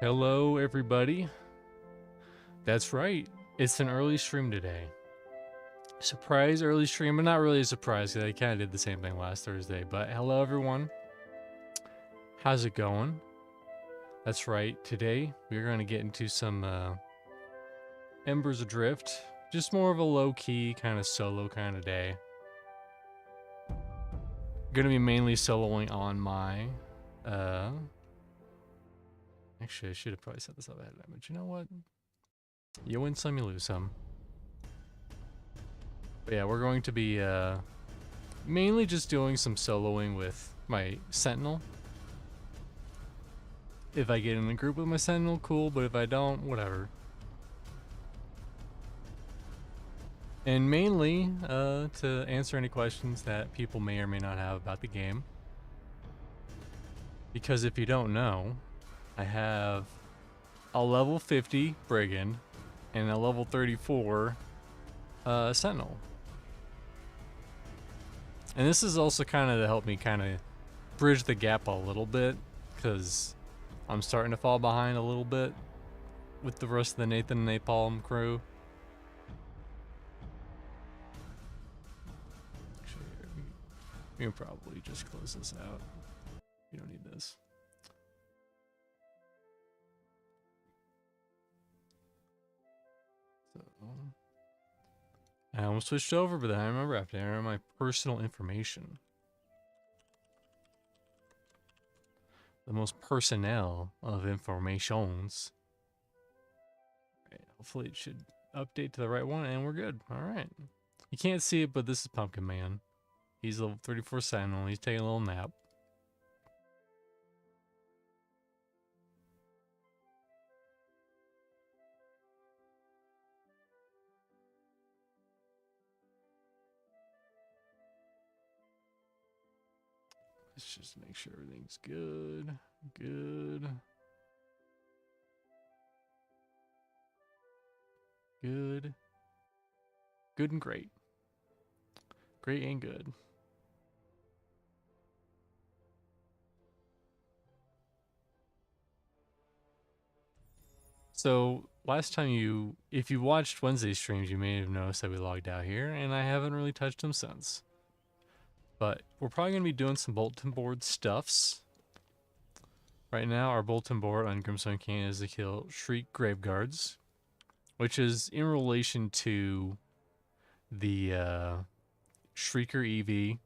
Hello, everybody. That's right. It's an early stream today. Surprise early stream, but not really a surprise because I kind of did the same thing last Thursday. But hello, everyone. How's it going? That's right. Today, we're going to get into some Embers Adrift. Just more of a low-key, kind of solo kind of day. Going to be mainly soloing on my... Actually, I should have probably set this up ahead of time, but you know what? You win some, you lose some. But yeah, we're going to be mainly just doing some soloing with my Sentinel. If I get in a group with my Sentinel, cool, but if I don't, whatever. And mainly to answer any questions that people may or may not have about the game. Because if you don't know, I have a level 50 Brigand and a level 34 Sentinel. And this is also kind of to help me kind of bridge the gap a little bit, because I'm starting to fall behind a little bit with the rest of the Nathan and Napalm crew. Actually, we can probably just close this out. You don't need this. So, I almost switched over, but then I remember I have to enter my personal information. The most personnel of informations. Right, hopefully it should update to the right one, and we're good. Alright. You can't see it, but this is Pumpkin Man. He's level 34 Sentinel. He's taking a little nap. Let's just make sure everything's good. Good. Good. Good and great. Great and good. So, last time if you watched Wednesday streams, you may have noticed that we logged out here, and I haven't really touched them since. But we're probably going to be doing some bulletin board stuffs. Right now, our bulletin board on Grimstone Canyon is to kill Shriek Graveguards, which is in relation to the Shrieker EV.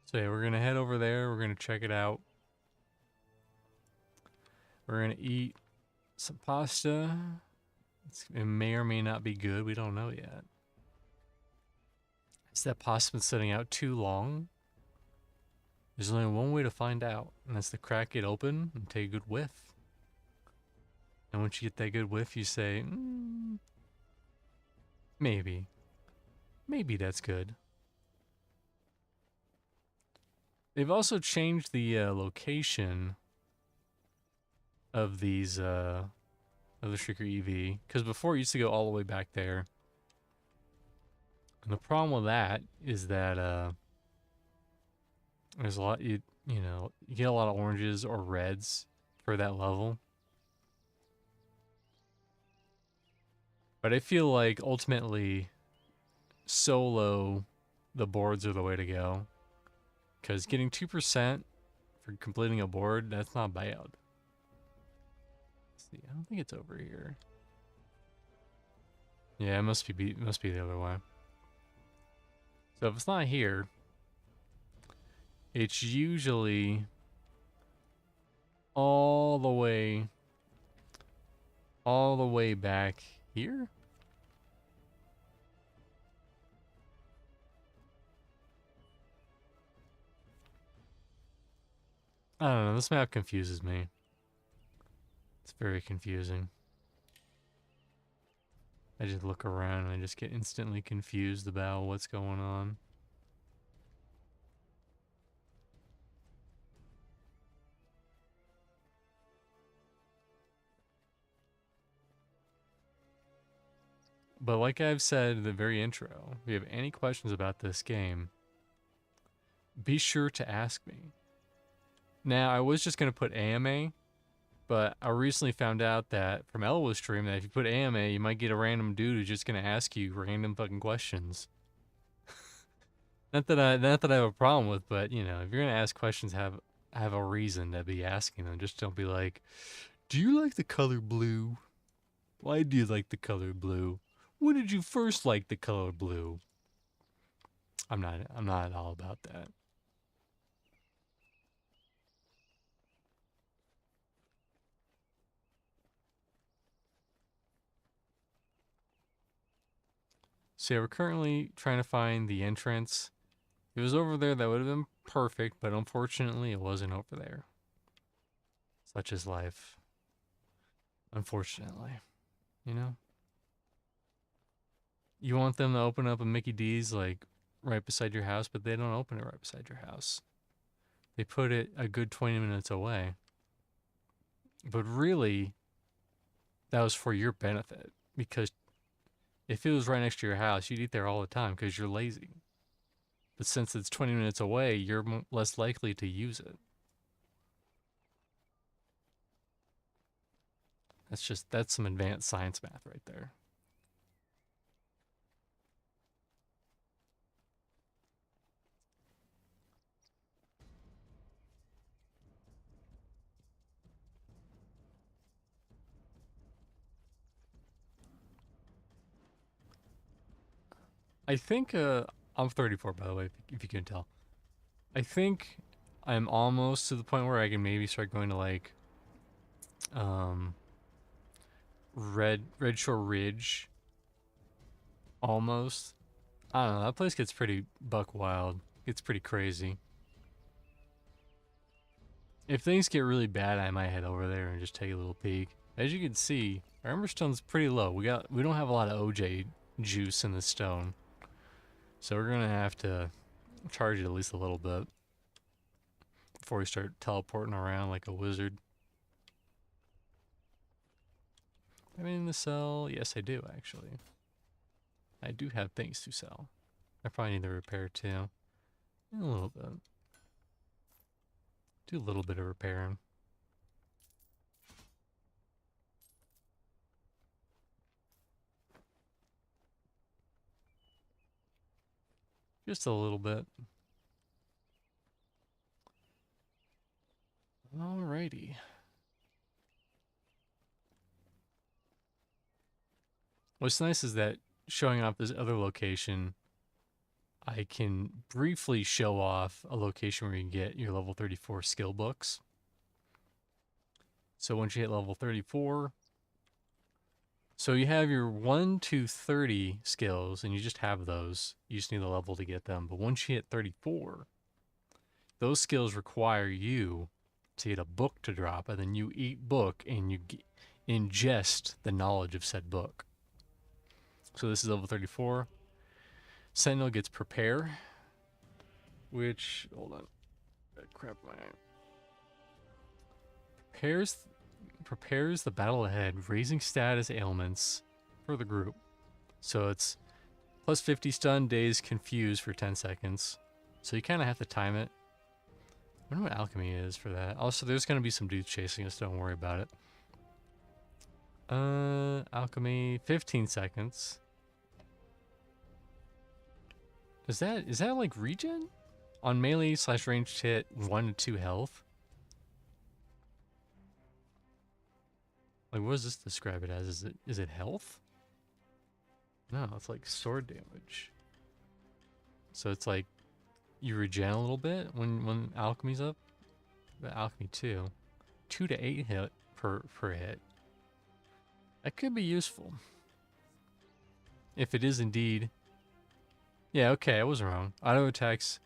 So yeah, we're going to head over there. We're going to check it out. We're going to eat some pasta. It may or may not be good. We don't know yet. Has that pasta been sitting out too long? There's only one way to find out, and that's to crack it open and take a good whiff. And once you get that good whiff, you say, maybe. Maybe that's good. They've also changed the location of these, of the Shrieker EV, because before it used to go all the way back there. And the problem with that is that, there's a lot, you know, you get a lot of oranges or reds for that level. But I feel like ultimately solo the boards are the way to go. Because getting 2% for completing a board, that's not bad. Let's see, I don't think it's over here. Yeah, it must be the other way. So if it's not here, it's usually all the way back here. I don't know, this map confuses me. It's very confusing. I just look around and I just get instantly confused about what's going on. But like I've said in the very intro, if you have any questions about this game, be sure to ask me. Now, I was just going to put AMA, but I recently found out that from Elwo's stream that if you put AMA, you might get a random dude who's just going to ask you random fucking questions. Not that I have a problem with, but you know, if you're going to ask questions, have a reason to be asking them. Just don't be like, "Do you like the color blue? Why do you like the color blue? When did you first like the color blue?" I'm not all about that. So yeah, we're currently trying to find the entrance. If it was over there, that would have been perfect, but unfortunately it wasn't over there. Such is life. Unfortunately. You know? You want them to open up a Mickey D's like right beside your house, but they don't open it right beside your house. They put it a good 20 minutes away. But really, that was for your benefit. Because if it was right next to your house, you'd eat there all the time because you're lazy. But since it's 20 minutes away, you're less likely to use it. That's some advanced science math right there. I think I'm 34 by the way, if you can tell. I think I'm almost to the point where I can maybe start going to like um Red Shore Ridge. Almost. I don't know, that place gets pretty buck wild. It's pretty crazy. If things get really bad, I might head over there and just take a little peek. As you can see, our Emberstone's pretty low. We don't have a lot of OJ juice in the stone. So we're gonna have to charge it at least a little bit before we start teleporting around like a wizard. I mean, to sell? Yes, I do actually. I do have things to sell. I probably need to repair too. A little bit. Do a little bit of repairing. Just a little bit. Alrighty. What's nice is that showing off this other location, I can briefly show off a location where you can get your level 34 skill books. So once you hit level 34, so you have your 1 to 30 skills, and you just have those. You just need the level to get them. But once you hit 34, those skills require you to get a book to drop, and then you eat book, and you ingest the knowledge of said book. So this is level 34. Sentinel gets Prepare, which, hold on. Crap, my eye. Prepares the battle ahead, raising status ailments for the group. So it's plus 50 stun, days confused for 10 seconds. So you kind of have to time it. I wonder what alchemy is for that. Also, there's going to be some dudes chasing us, don't worry about it. Alchemy, 15 seconds. Is that like regen? On melee / ranged hit, 1 to 2 health? Like, what does this describe it as? Is it health? No, it's like sword damage. So it's like you regen a little bit when alchemy's up. But alchemy 2. 2 to 8 hit per hit. That could be useful. If it is indeed. Yeah, okay, I was wrong. Auto attacks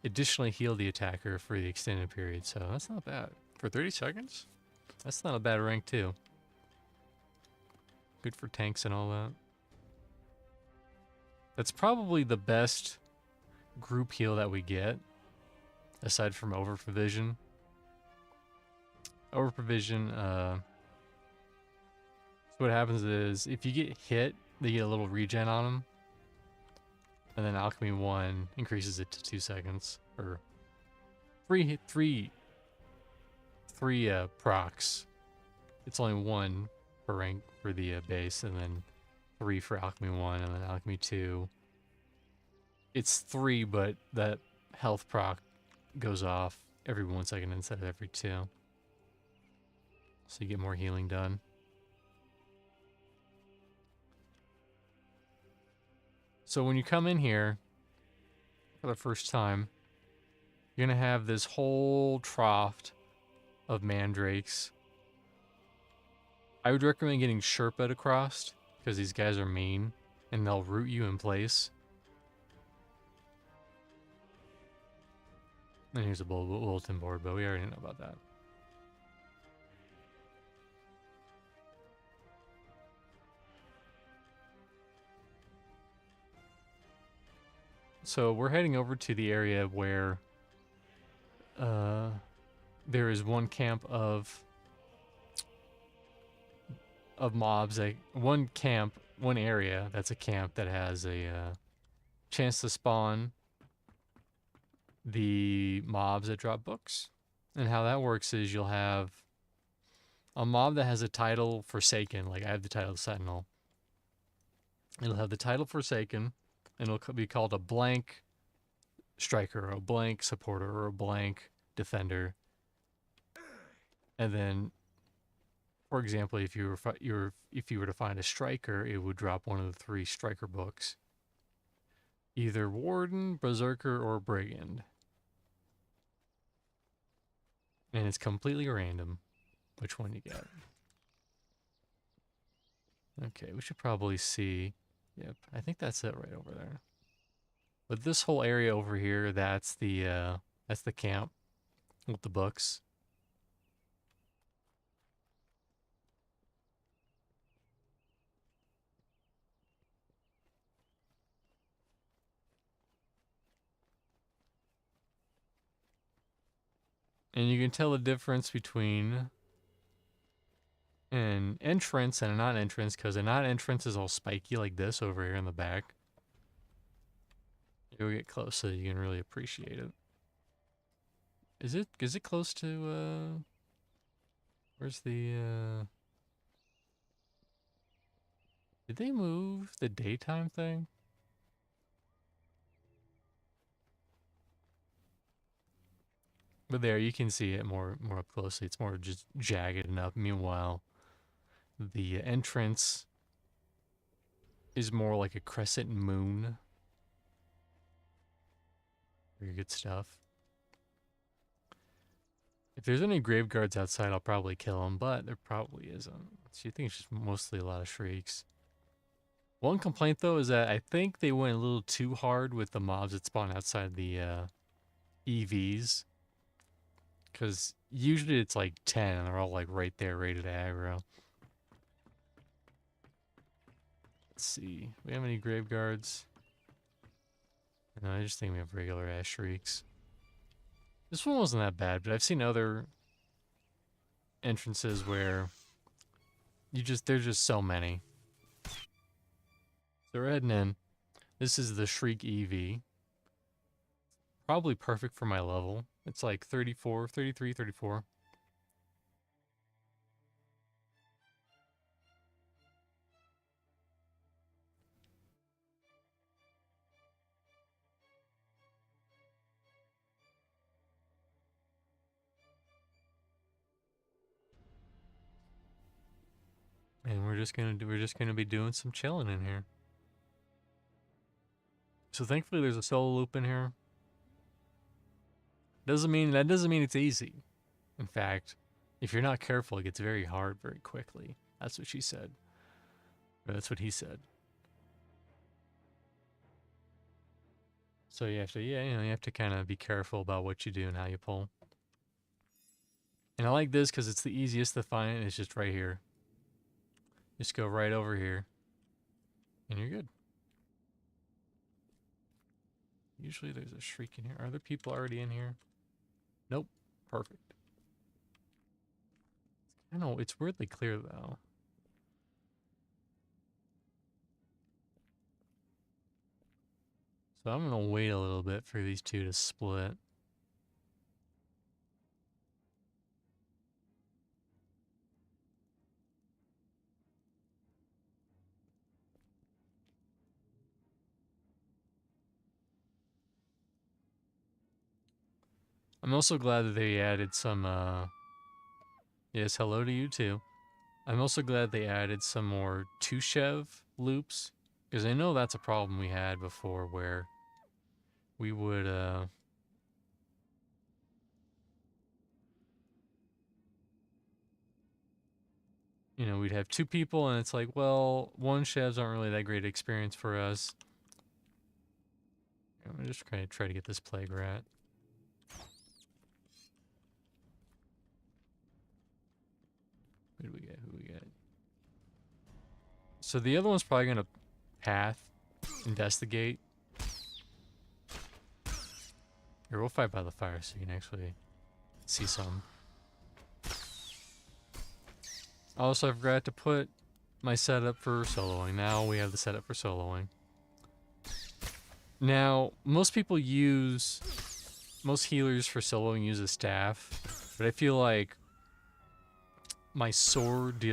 additionally heal the attacker for the extended period, so that's not bad. For 30 seconds? That's not a bad rank too. Good for tanks and all that. That's probably the best group heal that we get, aside from overprovision. Overprovision, so what happens is, if you get hit they get a little regen on them. And then Alchemy 1 increases it to 2 seconds. Or three procs. It's only 1 per rank for the base, and then 3 for Alchemy 1, and then Alchemy 2. It's 3, but that health proc goes off every 1 second instead of every 2. So you get more healing done. So when you come in here for the first time, you're going to have this whole trough of mandrakes. I would recommend getting Sherpa'd across, because these guys are mean, and they'll root you in place. And here's a bulletin board, but we already know about that. So we're heading over to the area where there is one camp of mobs. One area that's a camp that has a chance to spawn the mobs that drop books. And how that works is you'll have a mob that has a title Forsaken, like I have the title Sentinel. It'll have the title Forsaken, and it'll be called a blank striker, or a blank supporter, or a blank defender. And then, for example, if you were to find a striker, it would drop one of the 3 striker books. Either Warden, Berserker, or Brigand. And it's completely random which one you get. Okay, we should probably see. Yep, I think that's it right over there. But this whole area over here, that's the camp with the books. And you can tell the difference between an entrance and a non-entrance, because a non-entrance is all spiky like this over here in the back. You'll get close so you can really appreciate it. Is it close to where's the did they move the daytime thing? But there you can see it more up closely. It's more just jagged enough. Meanwhile, the entrance is more like a crescent moon. Very good stuff. If there's any grave guards outside, I'll probably kill them, but there probably isn't. So you think it's just mostly a lot of shrieks. One complaint, though, is that I think they went a little too hard with the mobs that spawn outside the EVs. Because usually it's like 10, and they're all like right there, ready to aggro. Let's see. We have any grave guards? No, I just think we have regular ass shrieks. This one wasn't that bad, but I've seen other entrances where there's just so many. So we're heading in. This is the Shriek EV. Probably perfect for my level. It's like 34, 33, 34. And we're just gonna be doing some chilling in here. So thankfully there's a solo loop in here. That doesn't mean it's easy. In fact, if you're not careful, it gets very hard very quickly. That's what she said. Or that's what he said. So you have to kind of be careful about what you do and how you pull. And I like this because it's the easiest to find. It's just right here. Just go right over here. And you're good. Usually there's a shriek in here. Are there people already in here? Nope. Perfect. I know, it's weirdly clear though. So I'm gonna wait a little bit for these two to split. I'm also glad that they added some, yes, hello to you too. I'm also glad they added some more Tushev loops, because I know that's a problem we had before where we would, you know, we'd have two people and it's like, well, one chefs aren't really that great experience for us. I'm just going to try to get this plague rat. Who do we get? Who do we get? So the other one's probably going to path, investigate. Here, we'll fight by the fire so you can actually see some. Also, I forgot to put my setup for soloing. Now we have the setup for soloing. Now, most healers for soloing use a staff, but I feel like my sword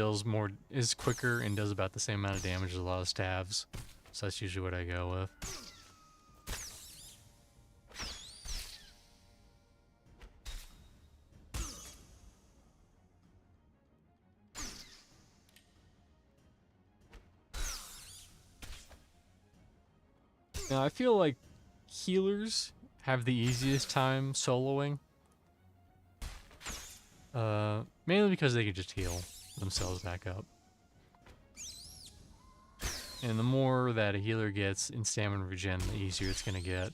is quicker and does about the same amount of damage as a lot of staves. So that's usually what I go with. Now, I feel like healers have the easiest time soloing. Mainly because they can just heal themselves back up. And the more that a healer gets in stamina regen, the easier it's going to get.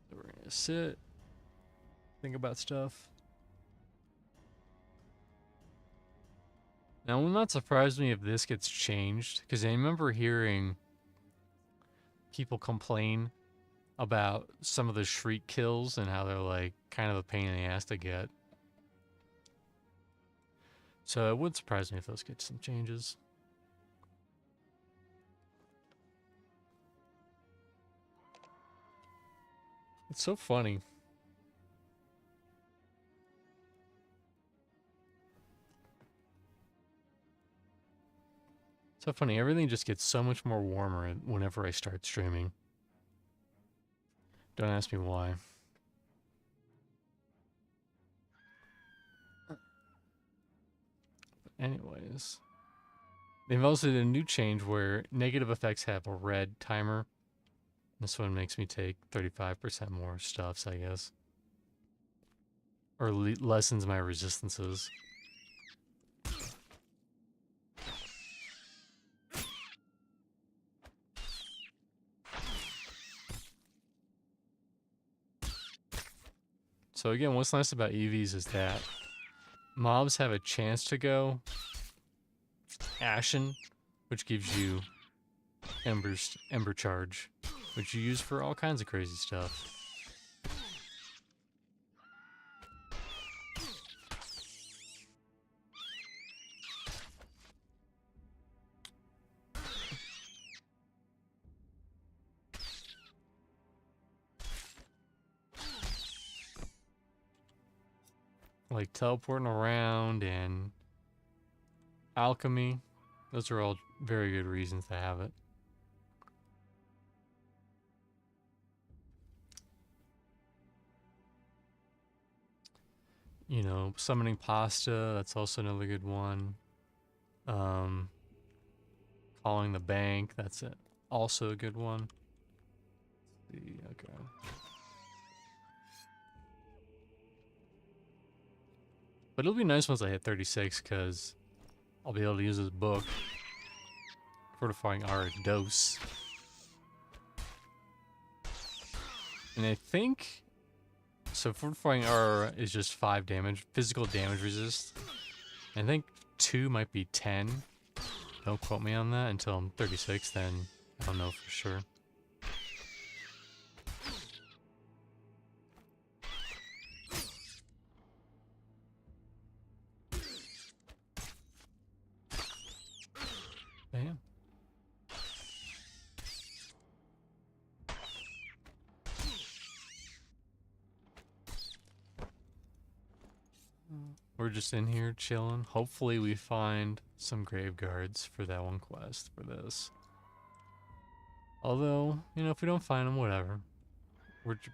So we're going to sit, think about stuff. Now, it will not surprise me if this gets changed, because I remember hearing people complain about some of the shriek kills and how they're like kind of a pain in the ass to get. So it would surprise me if those get some changes. It's so funny. So funny, everything just gets so much more warmer whenever I start streaming. Don't ask me why. But anyways. They've also did a new change where negative effects have a red timer. This one makes me take 35% more stuffs, I guess. Or lessens my resistances. So again, what's nice about EVs is that mobs have a chance to go Ashen, which gives you Ember Charge, which you use for all kinds of crazy stuff. Like teleporting around and alchemy. Those are all very good reasons to have it. You know, summoning pasta, that's also another good one. Calling the bank, that's it. Also a good one. Let's see, okay. But it'll be nice once I hit 36, because I'll be able to use this book. Fortifying our dose. And I think... So Fortifying Aura is just 5 damage. Physical damage resist. I think 2 might be 10. Don't quote me on that until I'm 36, then I don't know for sure. We're just in here chilling. Hopefully we find some grave guards for that one quest for this. Although, you know, if we don't find them, whatever.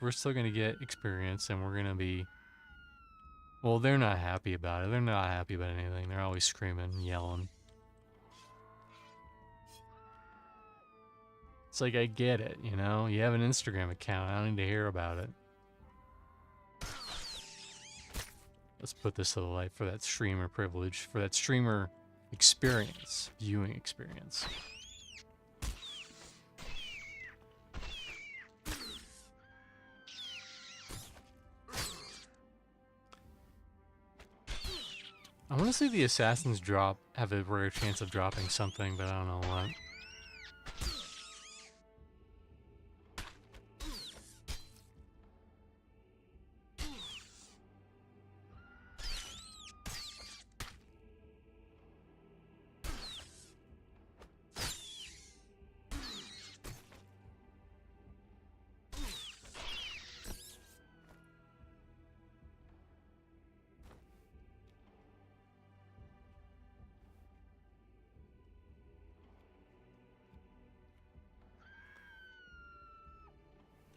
We're still gonna get experience, and we're gonna be... Well, they're not happy about it. They're not happy about anything. They're always screaming and yelling. It's like, I get it, you know? You have an Instagram account. I don't need to hear about it. Let's put this to the light for that streamer privilege, for that streamer experience, viewing experience. I want to see the assassins have a rare chance of dropping something, but I don't know what.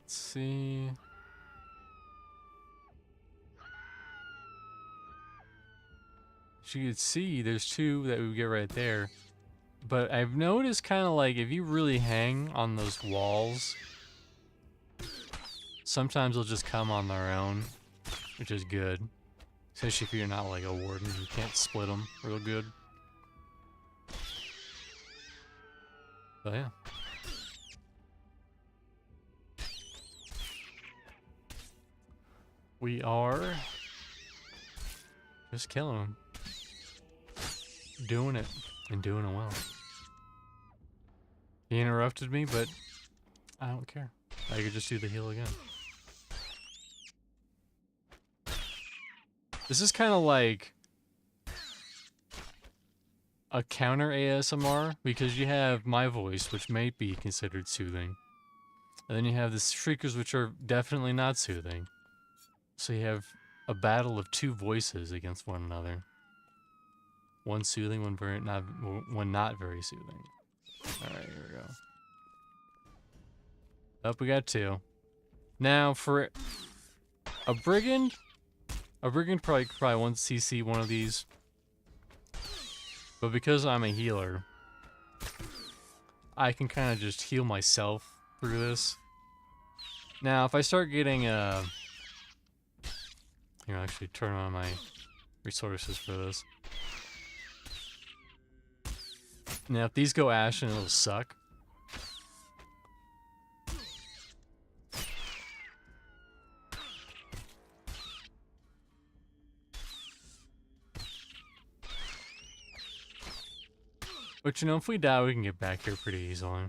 Let's see. As you can see, there's two that we get right there. But I've noticed kind of like if you really hang on those walls, sometimes they'll just come on their own, which is good. Especially if you're not like a warden, you can't split them real good. But yeah. We are just killing them. Doing it, and doing it well. He interrupted me, but I don't care. I could just do the heal again. This is kind of like a counter ASMR, because you have my voice, which may be considered soothing. And then you have the shriekers, which are definitely not soothing. So you have a battle of two voices against one another. One soothing, one not very soothing. Alright, here we go. Up, we got two. Now, for a brigand probably won't CC one of these. But because I'm a healer, I can kind of just heal myself through this. Now, if I start getting here, I'll actually turn on my resources for this. Now, if these go ashen, it'll suck. But you know, if we die, we can get back here pretty easily.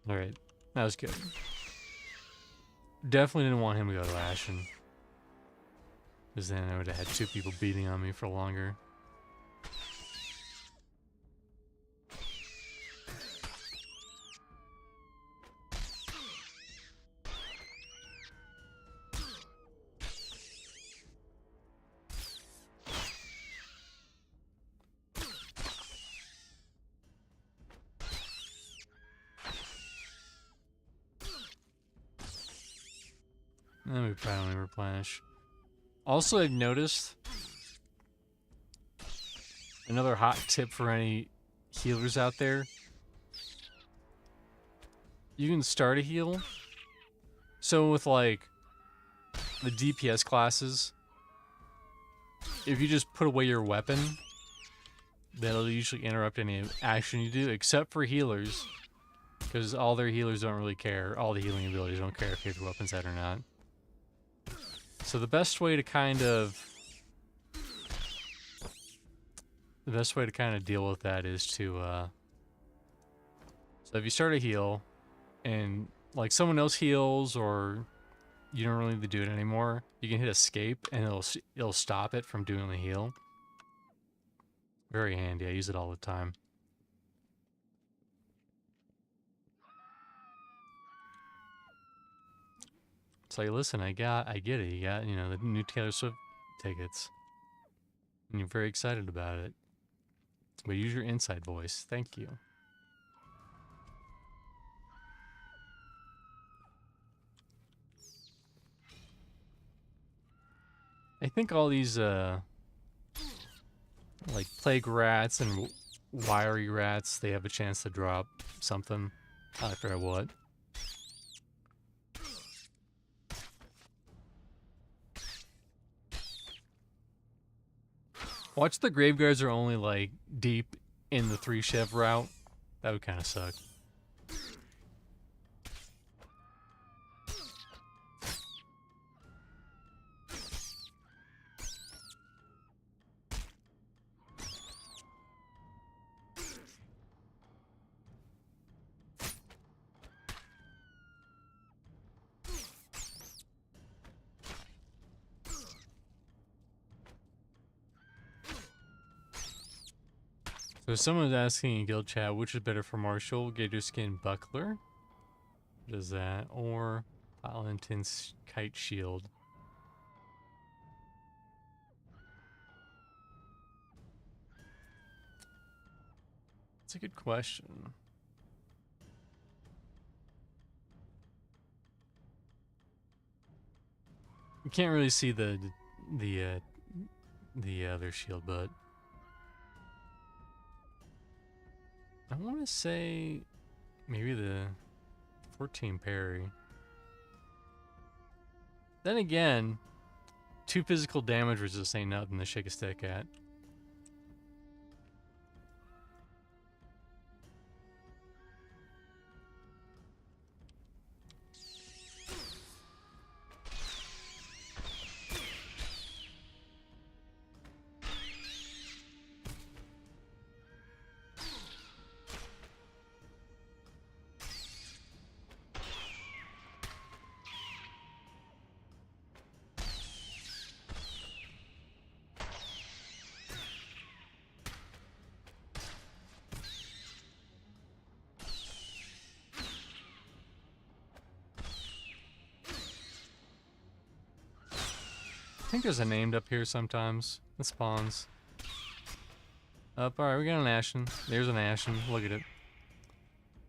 Alright, that was good. Definitely didn't want him to go to Ashen, because then I would have had two people beating on me for longer. Then we probably replenish. Also, I've noticed another hot tip for any healers out there. You can start a heal. So with like the DPS classes, if you just put away your weapon, that'll usually interrupt any action you do, except for healers, because all their healers don't really care. All the healing abilities don't care if you have your weapons out or not. So the best way to kind of deal with that is to so if you start a heal and like someone else heals, or you don't really need to do it anymore. You can hit escape and it'll stop it from doing the heal. Very handy. I use it all the time. It's like, listen, I get it. You got, you know, the new Taylor Swift tickets. And you're very excited about it. But use your inside voice. Thank you. I think all these, like plague rats and wiry rats, they have a chance to drop something. I forget what. Watch the Graveguards are only, like, deep in the 3-Chev route. That would kind of suck. So someone's asking in guild chat, which is better for Marshall, Gator Skin Buckler? What is that? Or Valentin's Kite Shield? That's a good question. You can't really see the other shield, but I want to say maybe the 14 parry. Then again, 2 physical damage resist ain't nothing to shake a stick at. I think there's a named up here sometimes. It spawns. Alright, we got an Ashen. There's an Ashen. Look at it.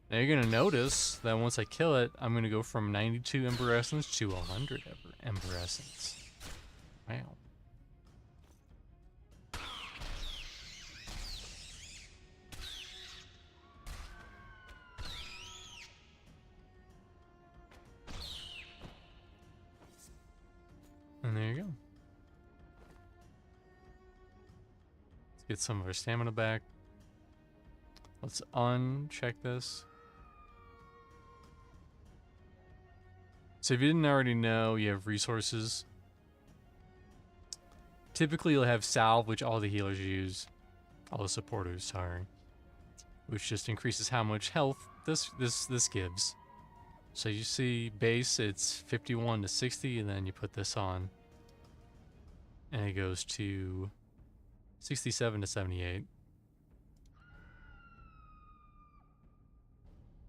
Now you're gonna notice that once I kill it, I'm gonna go from 92 Ember Essence to 100 Ember Essence. Wow. And there you go. Let's get some of our stamina back. Let's uncheck this. So if you didn't already know, you have resources. Typically you'll have salve, which all the healers use. All the supporters, sorry. Which just increases how much health this gives. So you see base, it's 51 to 60, and then you put this on. And it goes to 67 to 78.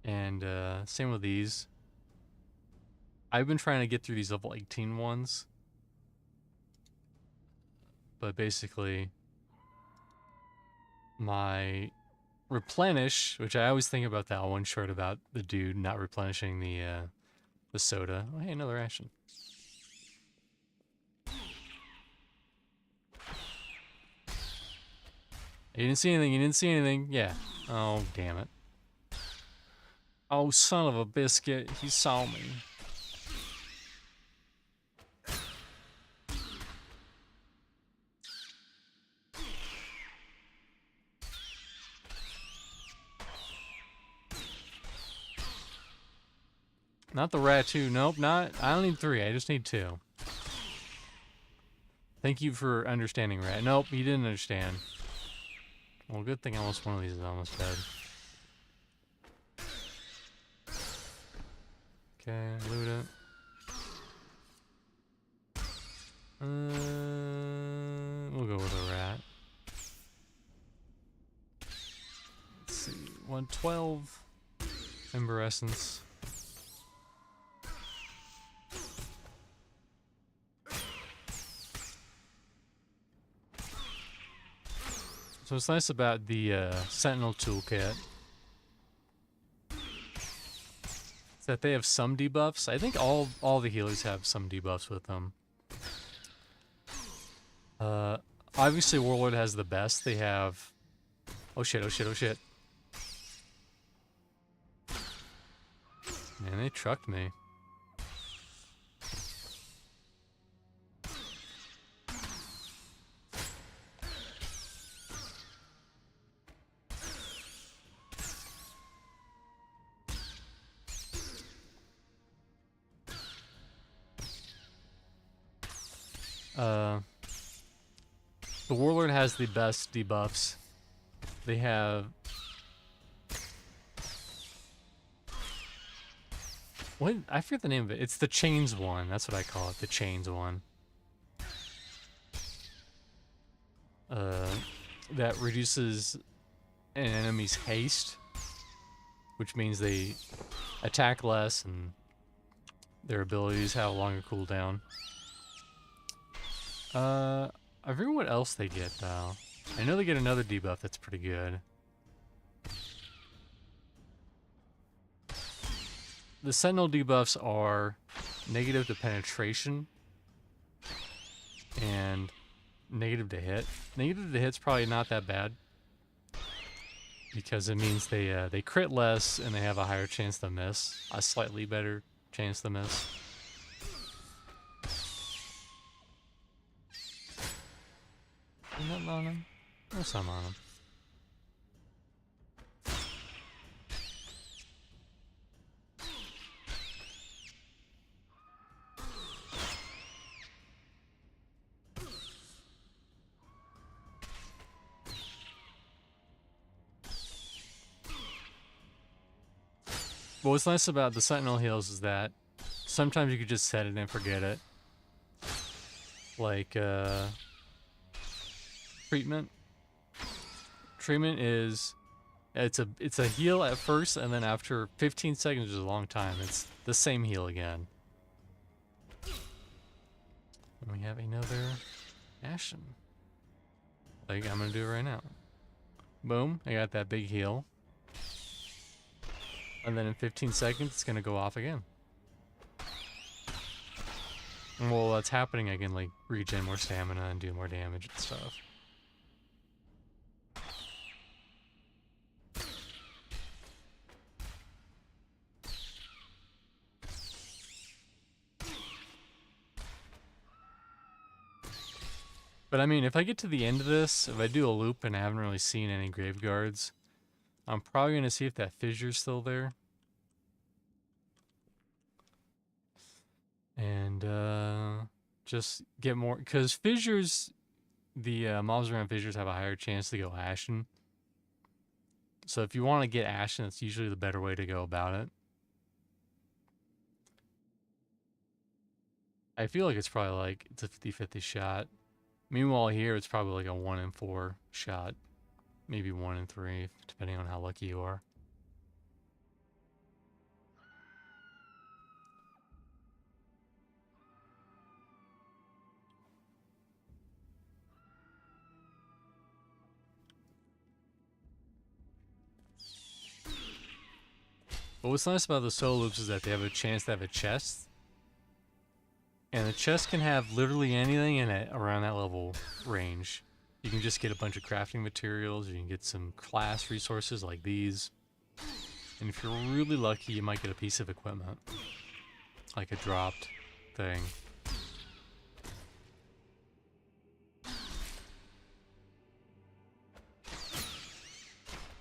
And same with these. I've been trying to get through these level 18 ones. But basically, my replenish, which I always think about that one short about the dude not replenishing the soda. Oh, hey, another Ashen. You didn't see anything, you didn't see anything. Yeah. Oh, damn it. Oh, son of a biscuit. He saw me. Not the rat too. Nope, not. I don't need 3. I just need 2. Thank you for understanding, rat. Nope, you didn't understand. Well, good thing almost one of these is almost dead. Okay, loot it. We'll go with a rat. Let's see, 112. Ember Essence. So what's nice about the Sentinel toolkit is that they have some debuffs. I think all the healers have some debuffs with them. Obviously Warlord has the best. They have... Oh shit, oh shit, oh shit. Man, they trucked me. The Warlord has the best debuffs. They have... What? I forget the name of it. It's the Chains one. That's what I call it. The Chains one. That reduces an enemy's haste, which means they attack less and their abilities have a longer cooldown. I forget what else they get though. I know they get another debuff that's pretty good. The Sentinel debuffs are negative to penetration and negative to hit. Negative to hit's probably not that bad because it means they crit less and they have a higher chance to miss, a slightly better chance to miss. Is that on him? There's some on him. But what's nice about the Sentinel heals is that sometimes you could just set it and forget it. Like, treatment. Treatment is, it's a heal at first, and then after 15 seconds, which is a long time, it's the same heal again. And we have another Ashen. Like, I'm gonna do it right now. Boom, I got that big heal. And then in 15 seconds, it's gonna go off again. And while that's happening, I can, like, regen more stamina and do more damage and stuff. But I mean, if I get to the end of this, if I do a loop and I haven't really seen any Graveguards, I'm probably going to see if that fissure's still there. And just get more, because fissures, the mobs around fissures have a higher chance to go Ashen. So if you want to get Ashen, that's usually the better way to go about it. I feel like it's probably like, it's a 50-50 shot. Meanwhile here, it's probably like a 1 in 4 shot. Maybe 1 in 3, depending on how lucky you are. But what's nice about the solo loops is that they have a chance to have a chest. And the chest can have literally anything in it around that level range. You can just get a bunch of crafting materials, you can get some class resources like these. And if you're really lucky, you might get a piece of equipment. Like a dropped thing.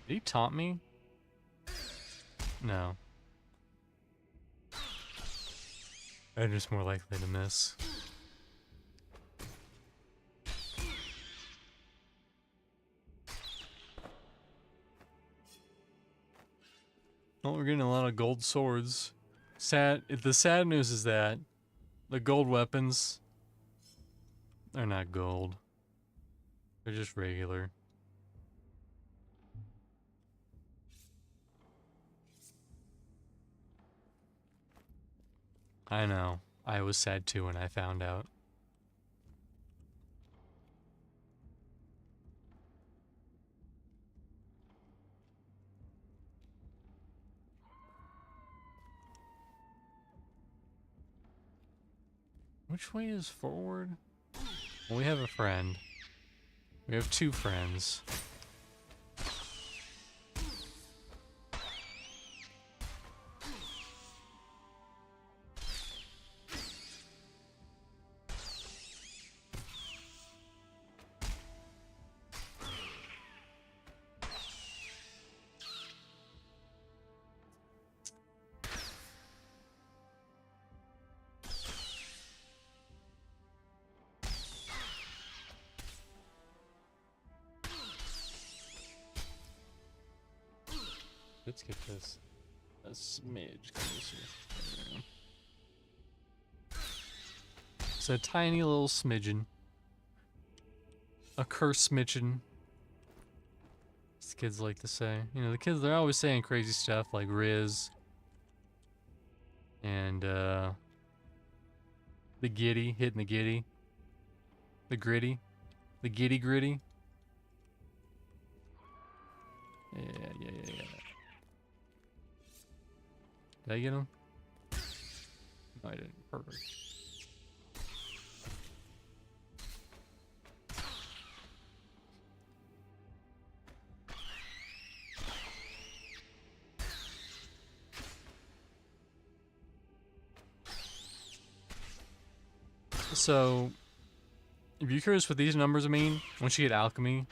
Did he taunt me? No. I'm just more likely to miss. Well, we're getting a lot of gold swords. The sad news is that the gold weapons They're not gold. They're just regular. I know. I was sad too when I found out. Which way is forward? Well, we have a friend. We have two friends. Let's get this a smidge closer. It's a tiny little smidgen. A curse smidgen. As kids like to say. You know, the kids, they're always saying crazy stuff like Riz. And, the giddy, hitting the giddy. The gritty. The giddy gritty. Yeah. Did I get him? No, I didn't. Perfect. So, if you're curious what these numbers mean, once you get alchemy,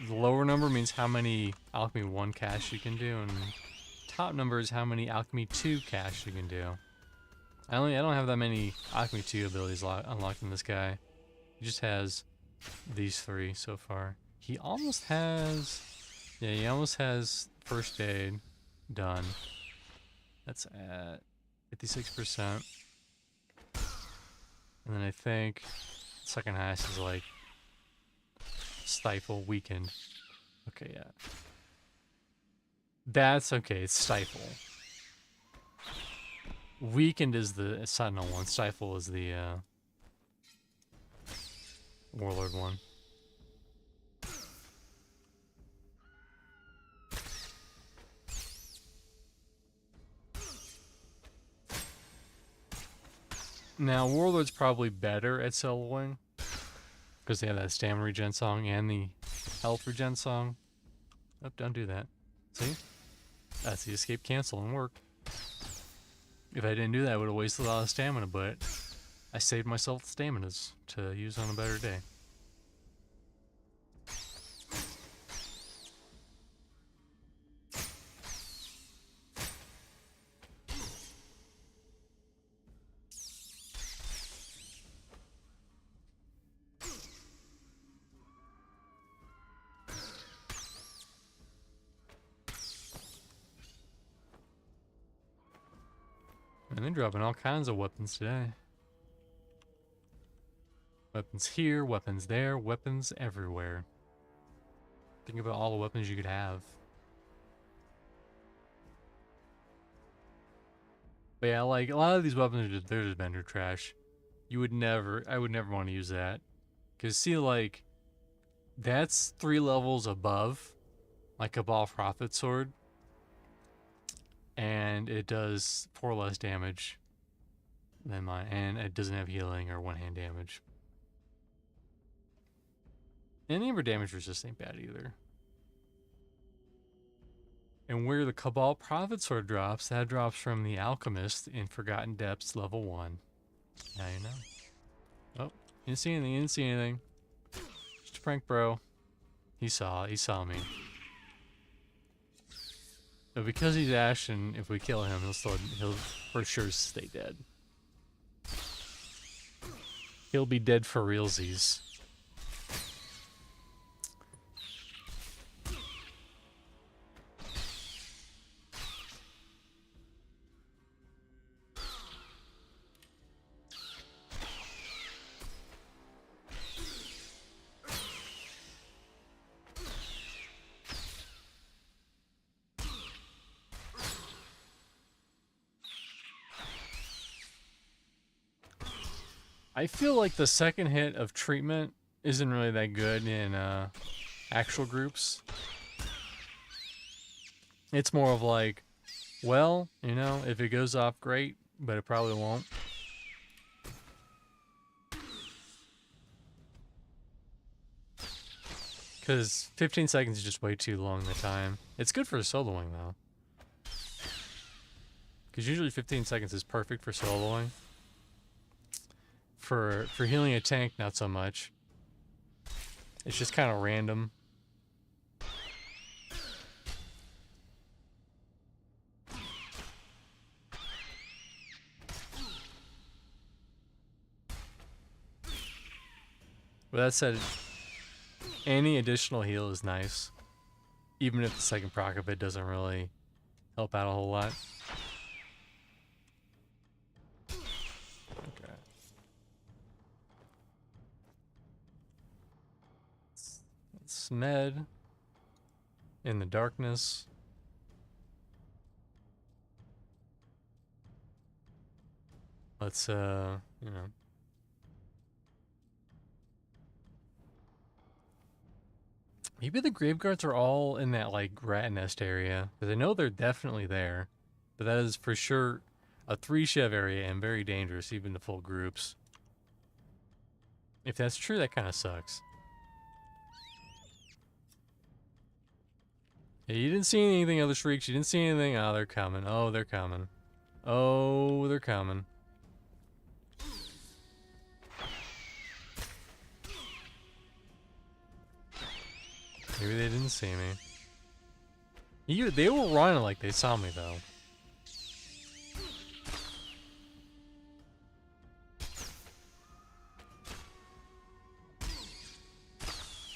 the lower number means how many alchemy 1 cash you can do, and top number is how many alchemy 2 cash you can do. I don't have that many alchemy 2 abilities unlocked in this guy. He just has these 3 so far. He almost has, yeah, he almost has first aid done. That's at 56%. And then I think second highest is like stifle, weakened. Okay, yeah. That's okay, it's stifle. Weakened is the Sentinel one, stifle is the Warlord one. Now, Warlord's probably better at soloing, because they have that stamina regen song and the health regen song. Oh, don't do that. See? That's the escape cancel and work. If I didn't do that, I would have wasted a lot of stamina, but I saved myself the staminas to use on a better day. And they're dropping all kinds of weapons today. Weapons here, weapons there, weapons everywhere. Think about all the weapons you could have. But yeah, like, a lot of these weapons are just, they're just vendor trash. I would never want to use that. Because, see, like, that's 3 levels above, like, Cabal Prophet Sword. And it does 4 less damage than mine. And it doesn't have healing or one-hand damage. And the Ember damage resist ain't bad either. And where the Cabal Prophet Sword drops, that drops from the Alchemist in Forgotten Depths level 1. Now you know. Oh, you didn't see anything, Just a prank, bro. He saw me. But because he's Ashen, if we kill him, he'll for sure stay dead. He'll be dead for realsies. I feel like the second hit of treatment isn't really that good in actual groups. It's more of like, well, you know, if it goes off, great, but it probably won't. Because 15 seconds is just way too long the time. It's good for soloing, though. Because usually 15 seconds is perfect for soloing. For healing a tank, not so much. It's just kind of random. With that said, any additional heal is nice. Even if the second proc of it doesn't really help out a whole lot. Okay. It's med. In the darkness. Let's, you know. Maybe the graveguards are all in that, like, rat nest area. Because I know they're definitely there. But that is for sure a 3-Chev area and very dangerous, even to full groups. If that's true, that kind of sucks. Yeah, you didn't see anything other shrieks. You didn't see anything. Oh, they're coming. Oh, they're coming. Oh, they're coming. Maybe they didn't see me. They were running like they saw me, though.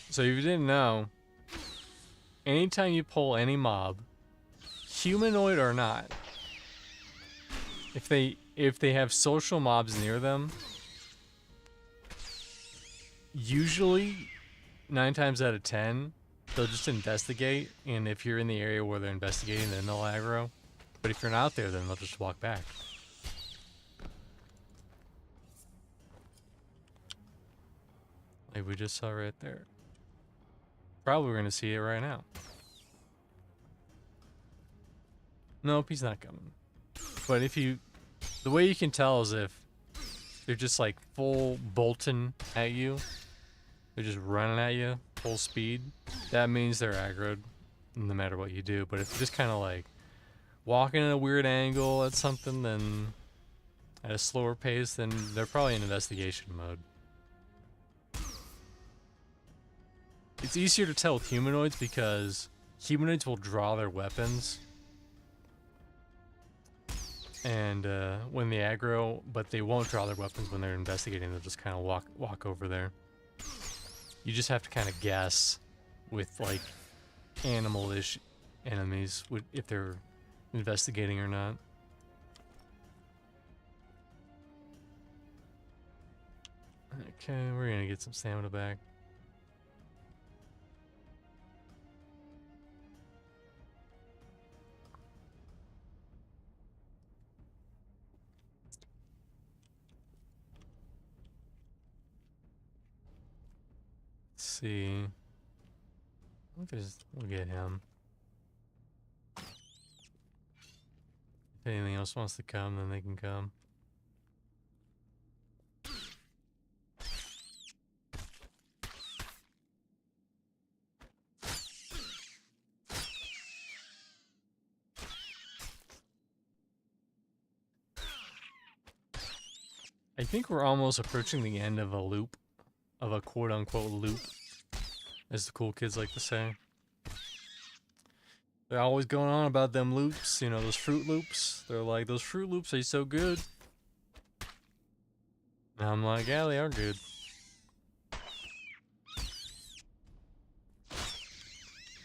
So if you didn't know, anytime you pull any mob, humanoid or not, if they have social mobs near them, usually 9 times out of 10, they'll just investigate, and if you're in the area where they're investigating, then they'll aggro. But if you're not there, then they'll just walk back. Like we just saw right there. Probably we're gonna see it right now. Nope, he's not coming. But if you... The way you can tell is if they're just like full bolting at you. They're just running at you, full speed. That means they're aggroed, no matter what you do. But if they're just kind of like walking at a weird angle at something, then at a slower pace, then they're probably in investigation mode. It's easier to tell with humanoids because humanoids will draw their weapons. And when they aggro, but they won't draw their weapons when they're investigating. They'll just kind of walk over there. You just have to kind of guess with like animal-ish enemies if they're investigating or not. Okay, we're gonna get some stamina back. Let's see. We'll get him. If anything else wants to come, then they can come. I think we're almost approaching the end of a loop. Of a quote-unquote loop. As the cool kids like to say. They're always going on about them loops, you know, those Fruit Loops. They're like, those Fruit Loops are so good. And I'm like, yeah, they are good.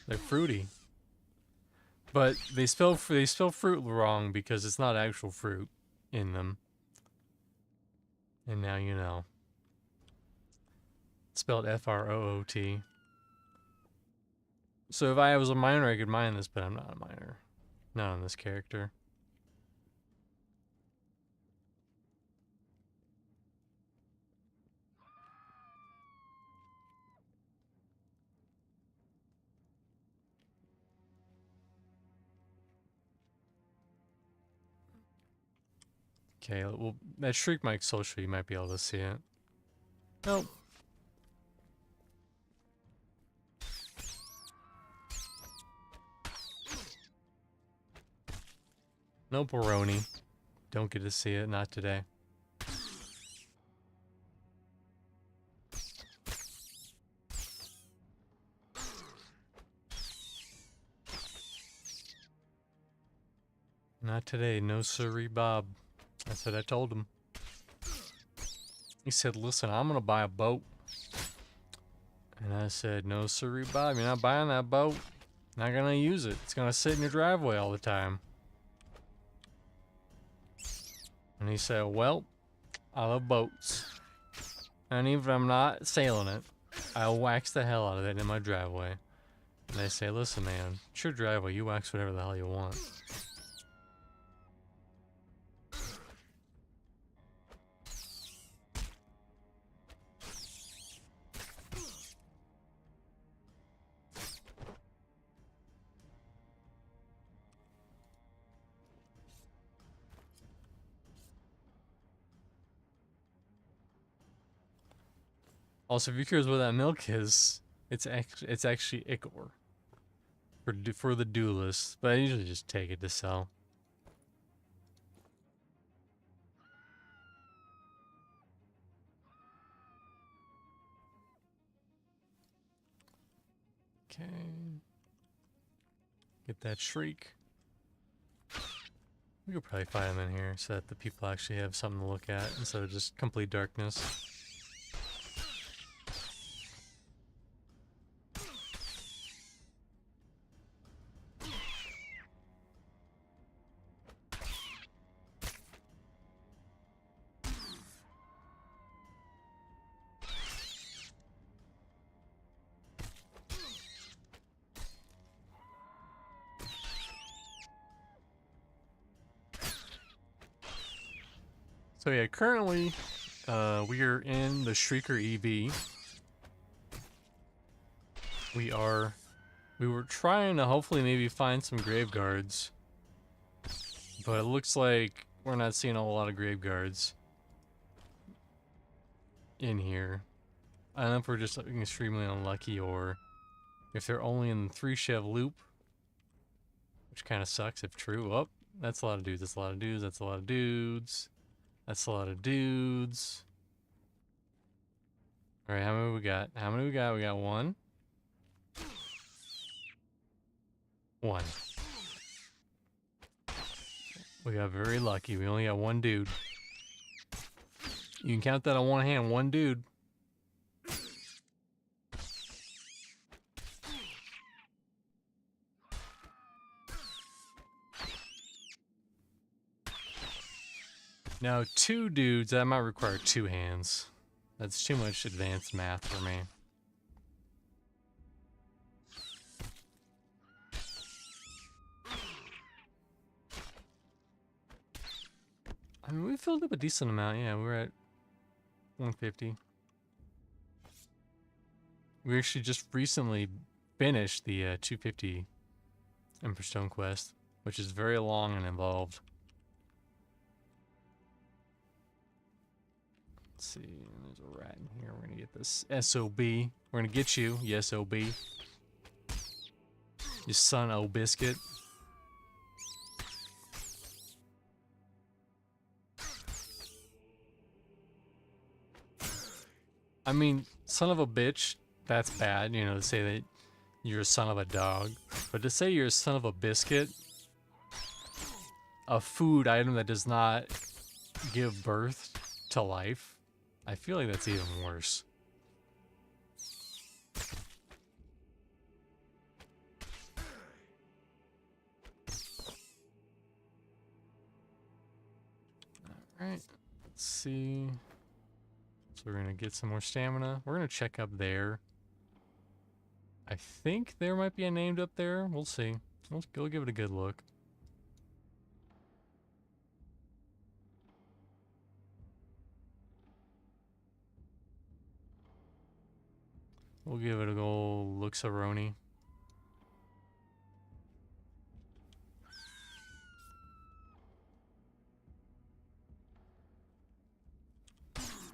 They're fruity. But they spell fruit wrong because it's not actual fruit in them. And now you know. It's spelled F-R-O-O-T. So if I was a miner, I could mine this, but I'm not a miner. Not on this character. Okay, well, that Shriek Mike social, you might be able to see it. Nope. Nope, Baroni. Don't get to see it, not today. Not today, no siree, Bob. That's what I told him. He said, listen, I'm gonna buy a boat. And I said, no siree, Bob, you're not buying that boat. Not gonna use it. It's gonna sit in your driveway all the time. And he said, well, I love boats. And even if I'm not sailing it, I'll wax the hell out of it in my driveway. And I say, listen, man, it's your driveway. You wax whatever the hell you want. Also, if you're curious what that milk is, it's actually ichor for the duelists, but I usually just take it to sell. Okay, get that shriek. We could probably find them in here so that the people actually have something to look at instead of just complete darkness. So yeah, currently we are in the Shrieker EV. We were trying to hopefully maybe find some grave guards, but it looks like we're not seeing a whole lot of grave guards in here. I don't know if we're just extremely unlucky or if they're only in the 3-Chev loop, which kind of sucks if true. Oh, that's a lot of dudes, that's a lot of dudes, that's a lot of dudes. That's a lot of dudes. Alright, how many we got? How many we got? We got one. One. We got very lucky. We only got one dude. You can count that on one hand. One dude. Now, two dudes, that might require two hands. That's too much advanced math for me. I mean, we filled up a decent amount. Yeah, we're at 150. We actually just recently finished the 250 Emberstone quest, which is very long and involved. Let's see, there's a rat in here. We're gonna get this SOB. We're gonna get you, yes, OB. You son o' biscuit. I mean, son of a bitch, that's bad, you know, to say that you're a son of a dog. But to say you're a son of a biscuit, a food item that does not give birth to life, I feel like that's even worse. Alright, let's see. So we're gonna get some more stamina. We're gonna check up there. I think there might be a named up there. We'll see. Let's go give it a good look. We'll give it a go look-saroni.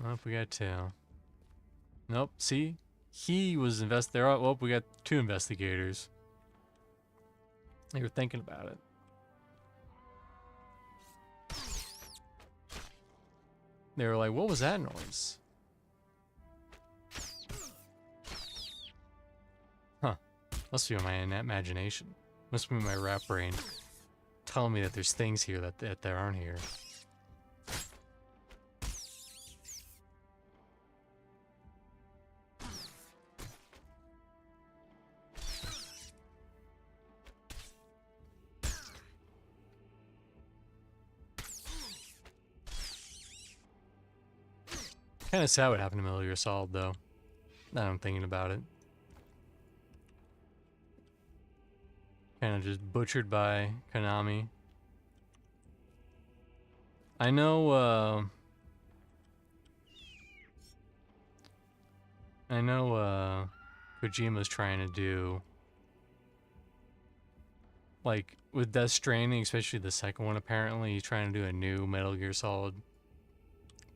Oh, we got two. Nope, see? He was there. Oh, well, we got two investigators. They were thinking about it. They were like, what was that noise? Huh. Must be my imagination. Must be my rat brain telling me that there's things here that there aren't here. Kind of sad what happened to Metal Gear Solid, though. Now I'm thinking about it. Kind of just butchered by Konami. I know, Kojima's trying to do, like, with Death Stranding, especially the second one, apparently, he's trying to do a new Metal Gear Solid.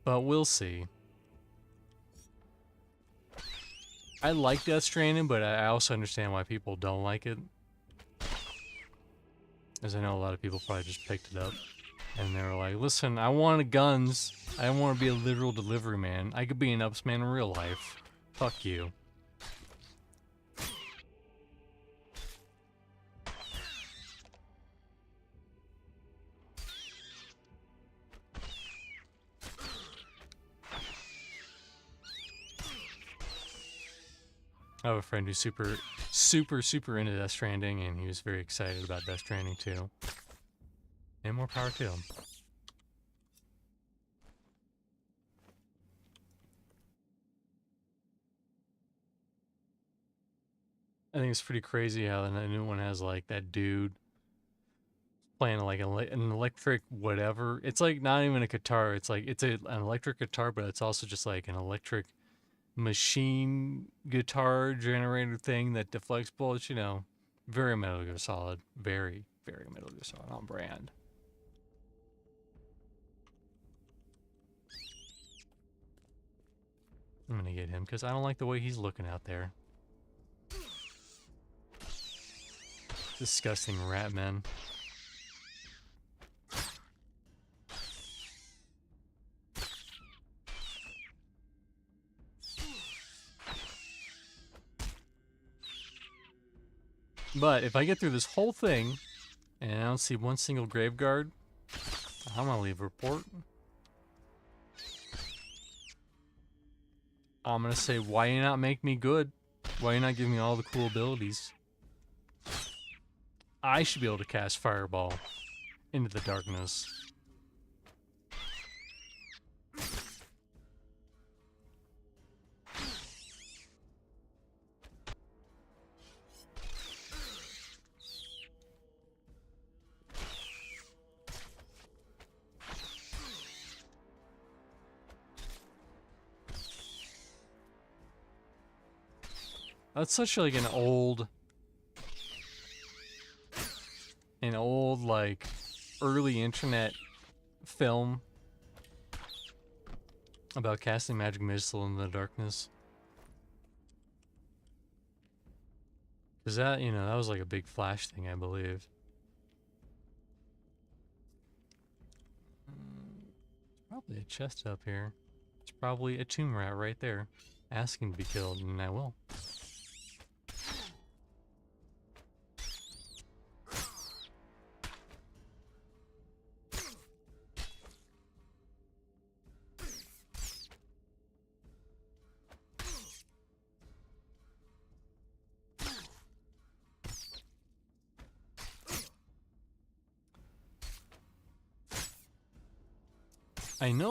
But we'll see. I like Death Stranding, but I also understand why people don't like it. As I know a lot of people probably just picked it up. And they were like, listen, I wanted guns. I don't want to be a literal delivery man. I could be an ups man in real life. Fuck you. I have a friend who's super into Death Stranding, and he was very excited about Death Stranding too. And more power to him. I think it's pretty crazy how the new one has like that dude playing like an electric whatever. It's like not even a guitar. It's like an electric guitar, but it's also just like an electric machine guitar generator thing that deflects bullets. You know, very Metal Gear Solid. Very Metal Gear Solid on brand. I'm gonna get him because I don't like the way he's looking out there. Disgusting rat men. But if I get through this whole thing and I don't see one single grave guard, I'm gonna leave a report. I'm gonna say, why you not make me good? Why you not give me all the cool abilities? I should be able to cast Fireball into the darkness. That's such like an old like early internet film about casting magic missile in the darkness. Cause that, you know, that was like a big Flash thing, I believe. Probably a chest up here. It's probably a tomb rat right there, asking to be killed, and I will.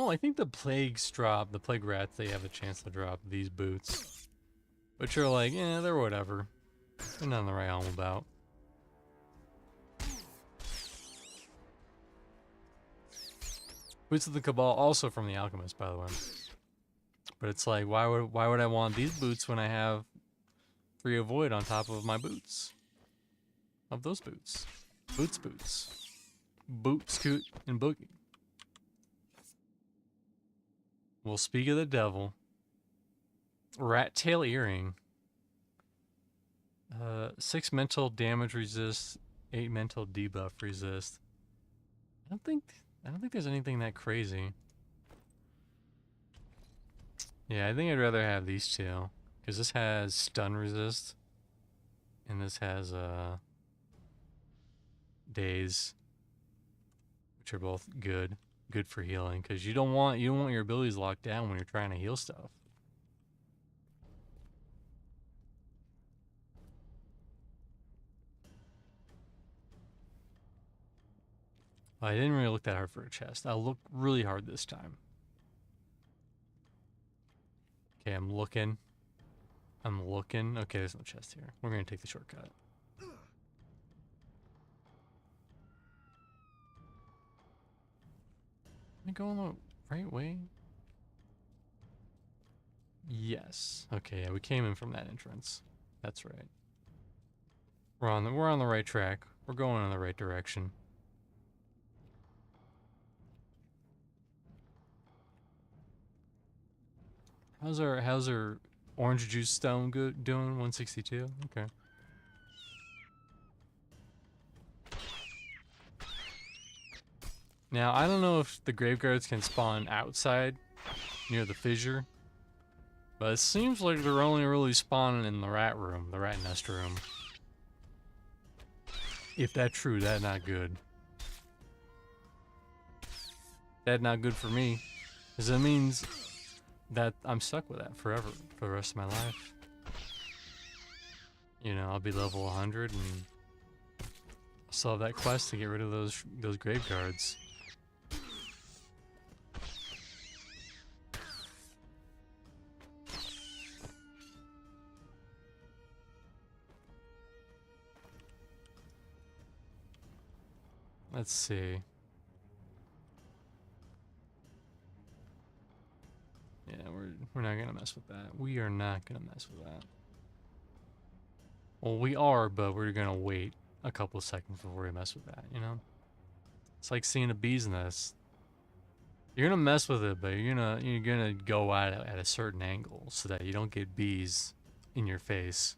I think the plagues drop, the plague rats, they have a chance to drop these boots. But you're like, yeah, they're whatever. They're nothing to write home about. Boots of the Cabal, also from the Alchemist, by the way. But it's like, why would I want these boots when I have Free of Void on top of my boots? Of those boots. Boots. Boot, Scoot, and Boogie. We'll speak of the devil. Rat tail earring. 6 mental damage resist, 8 mental debuff resist. I don't think there's anything that crazy. Yeah, I think I'd rather have these two, because this has stun resist, and this has daze, which are both good for healing, because you don't want your abilities locked down when you're trying to heal stuff. I didn't really look that hard for a chest. I'll look really hard this time. Okay, I'm looking. Okay, there's no chest here. We're gonna take the shortcut. Am I going the right way? Yes. Okay, yeah, we came in from that entrance. That's right. We're on the right track. We're going in the right direction. How's our orange juice stone doing? 162. Okay. Now I don't know if the graveguards can spawn outside near the fissure, but it seems like they're only really spawning in the rat room, the rat nest room. If that's true, that's not good. That's not good for me, because it means that I'm stuck with that forever, for the rest of my life. You know, I'll be level 100 and I'll still have that quest to get rid of those graveguards. Let's see. Yeah, we're not gonna mess with that. We are not gonna mess with that. Well, we are, but we're gonna wait a couple seconds before we mess with that, you know? It's like seeing a bee's nest. You're gonna mess with it, but you're gonna go at it at a certain angle so that you don't get bees in your face.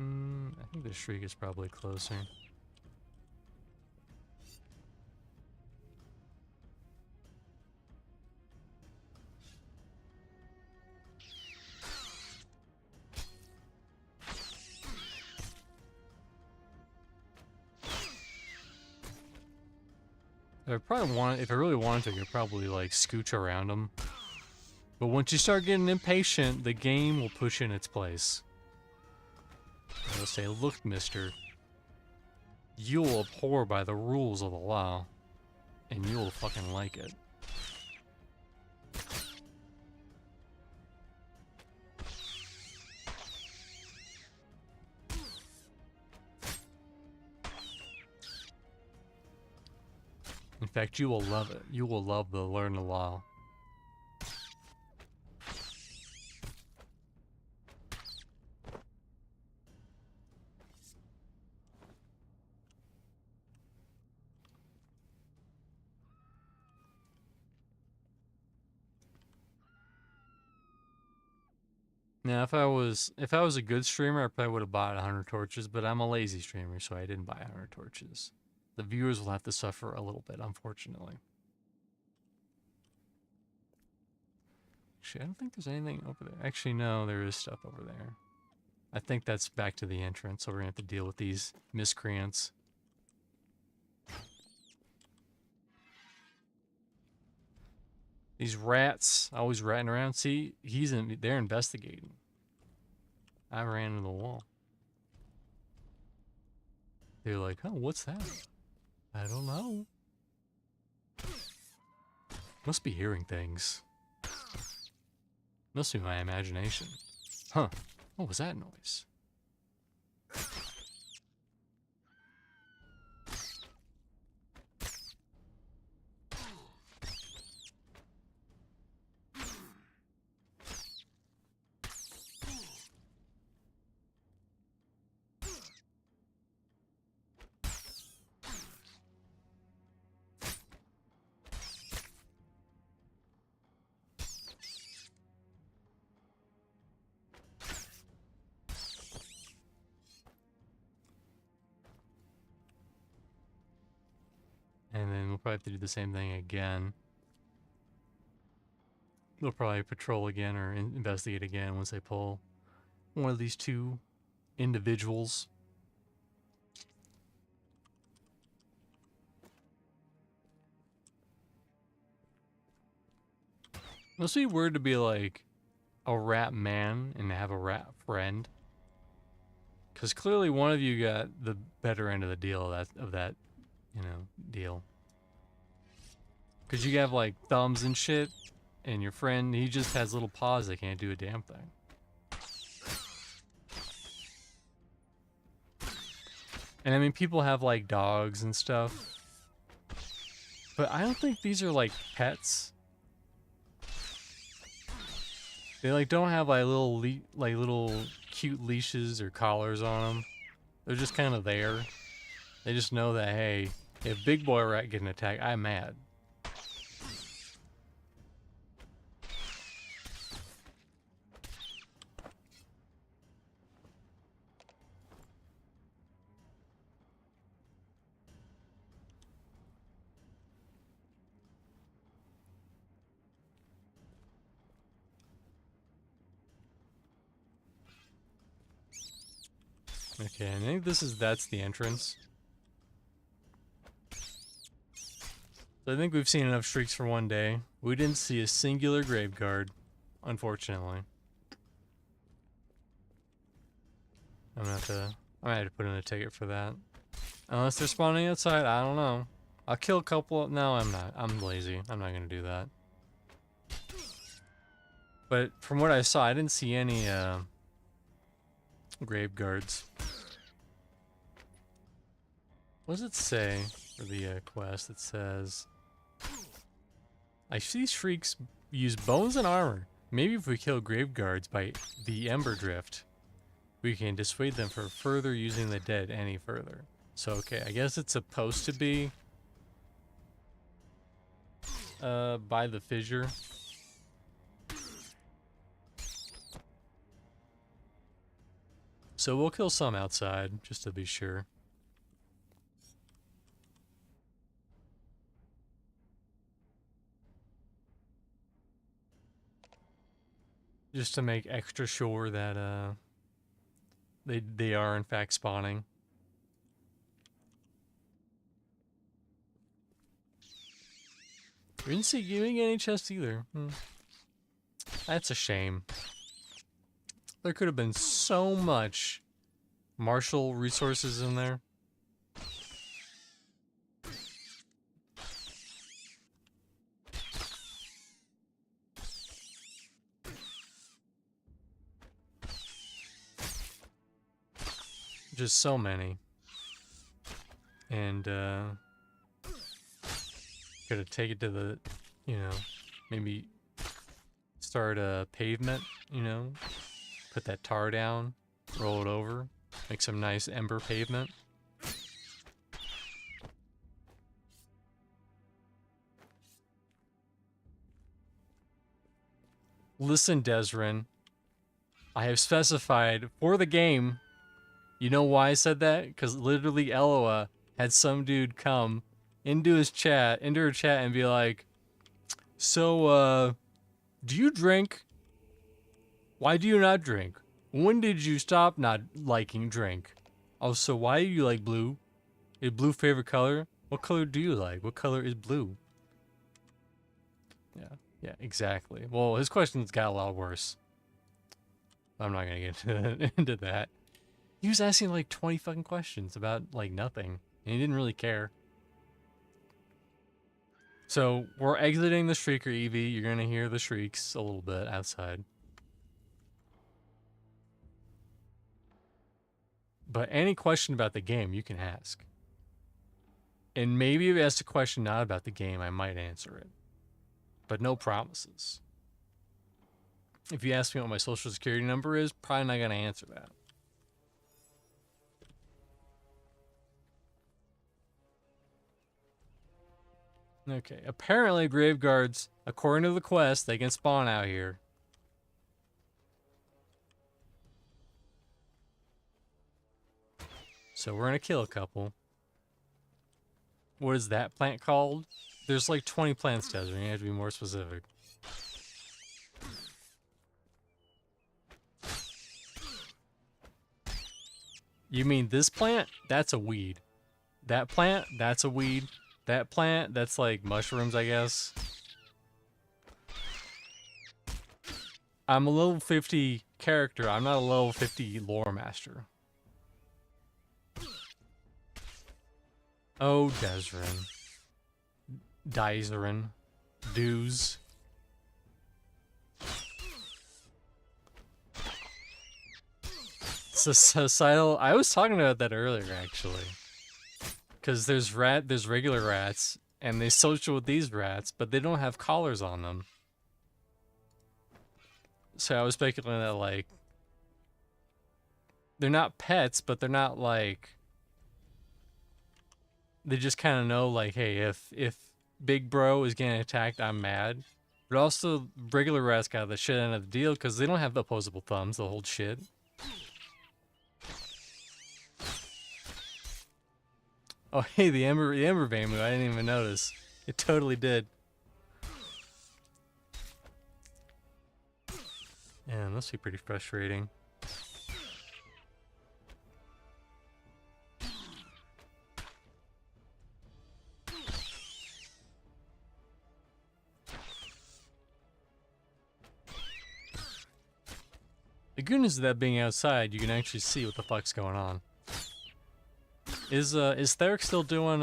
I think the shriek is probably closer. If I really wanted to, I could probably like scooch around them. But once you start getting impatient, the game will push in its place. It'll say, "Look, mister, you will abhor by the rules of the law, and you will fucking like it." In fact, you will love it. You will love the learn the law. Now, if I was a good streamer, I probably would have bought 100 torches, but I'm a lazy streamer, so I didn't buy 100 torches. The viewers will have to suffer a little bit, unfortunately. Actually, I don't think there's anything over there. Actually, no, there is stuff over there. I think that's back to the entrance, so we're gonna have to deal with these miscreants. These rats always ratting around. See, they're investigating. I ran into the wall. They're like, "Oh, what's that?" I don't know. Must be hearing things. Must be my imagination. Huh. What was that noise? probably have to do the same thing again. They'll probably patrol again or investigate again once they pull one of these two individuals. It must be weird to be like a rat man and have a rat friend. Because clearly one of you got the better end of the deal of that, you know, deal. Because you have like thumbs and shit, and your friend, he just has little paws that can't do a damn thing. And I mean, people have like dogs and stuff. But I don't think these are like pets. They like don't have like little cute leashes or collars on them. They're just kind of there. They just know that, hey, if big boy rat getting attacked, I'm mad. Okay, I think that's the entrance. So I think we've seen enough shrieks for one day. We didn't see a singular grave guard, unfortunately. I'm gonna have to put in a ticket for that. Unless they're spawning outside, I don't know. I'll kill a couple. No, I'm not. I'm lazy. I'm not gonna do that. But from what I saw, I didn't see any grave guards. What does it say for the quest? It says, I see shrieks use bones and armor. Maybe if we kill grave guards by the Embers Adrift, we can dissuade them from further using the dead any further. So, okay, I guess it's supposed to be by the fissure. So we'll kill some outside, just to be sure. Just to make extra sure that they are in fact spawning. We didn't see giving any chests either. That's a shame. There could have been so much martial resources in there. Just so many. And gotta take it to the, you know, maybe start a pavement, you know, put that tar down, roll it over, make some nice ember pavement. Listen, Desrin, I have specified for the game. You know why I said that? Because literally Eloa had some dude come into her chat and be like, so, do you drink? Why do you not drink? When did you stop not liking drink? Oh, so why do you like blue? Is blue favorite color? What color do you like? What color is blue? Yeah, exactly. Well, his questions got a lot worse. I'm not gonna get into that. He was asking like 20 fucking questions about like nothing, and he didn't really care. So we're exiting the Shrieker EV. You're gonna hear the shrieks a little bit outside. But any question about the game, you can ask. And maybe if you ask a question not about the game, I might answer it. But no promises. If you ask me what my social security number is, probably not gonna answer that. Okay, apparently grave guards, according to the quest, they can spawn out here. So we're gonna kill a couple. What is that plant called? There's like 20 plants, Desert. You have to be more specific. You mean this plant? That's a weed. That plant? That's a weed. That plant? That's like mushrooms, I guess. I'm a level 50 character. I'm not a level 50 lore master. Oh, Desrin. Dizerin. Dews. Societal. I was talking about that earlier, actually. Because there's regular rats, and they social with these rats, but they don't have collars on them. So I was speculating that, like, they're not pets, but they're not, like, they just kind of know, like, hey, if Big Bro is getting attacked, I'm mad. But also, regular rats got the shit end of the deal, because they don't have opposable thumbs, they'll hold shit. Oh, hey, the Ember Vein move, I didn't even notice. It totally did. Yeah, that must be pretty frustrating. The goodness of that being outside, you can actually see what the fuck's going on. Is Theric still doing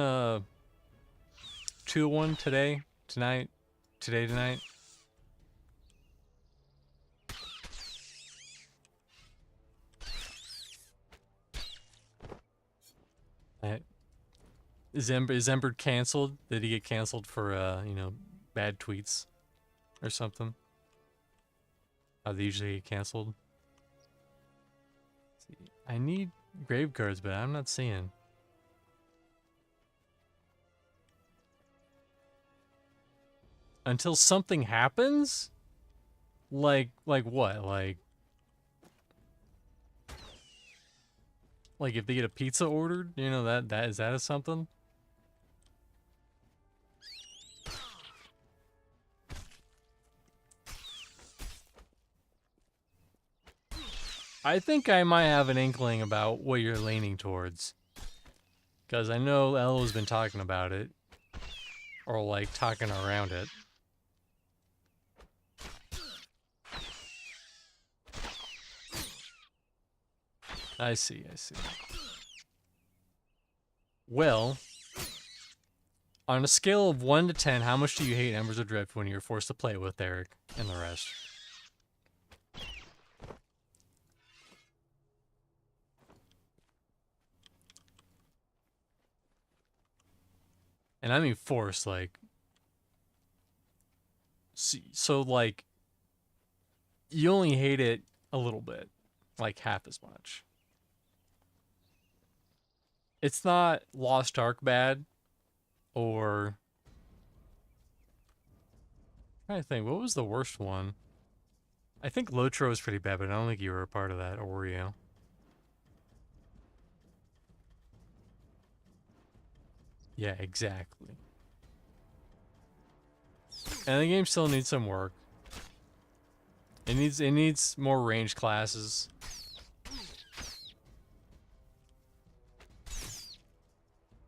2-1 today? Tonight? Tonight? Is Ember canceled? Did he get canceled for you know, bad tweets or something? How they usually get canceled? I need grave cards, but I'm not seeing. Until something happens? Like what? Like if they get a pizza ordered, you know, that is that a something? I think I might have an inkling about what you're leaning towards. Because I know Ella's been talking about it. Or like talking around it. I see. Well, on a scale of 1 to 10, how much do you hate Embers Adrift when you're forced to play with Eric and the rest? And I mean forced, like... So, like... You only hate it a little bit. Like, half as much. It's not Lost Ark bad. Or... I'm trying to think, what was the worst one? I think Lotro was pretty bad, but I don't think you were a part of that, or were you? Yeah, exactly. And the game still needs some work. It needs more range classes.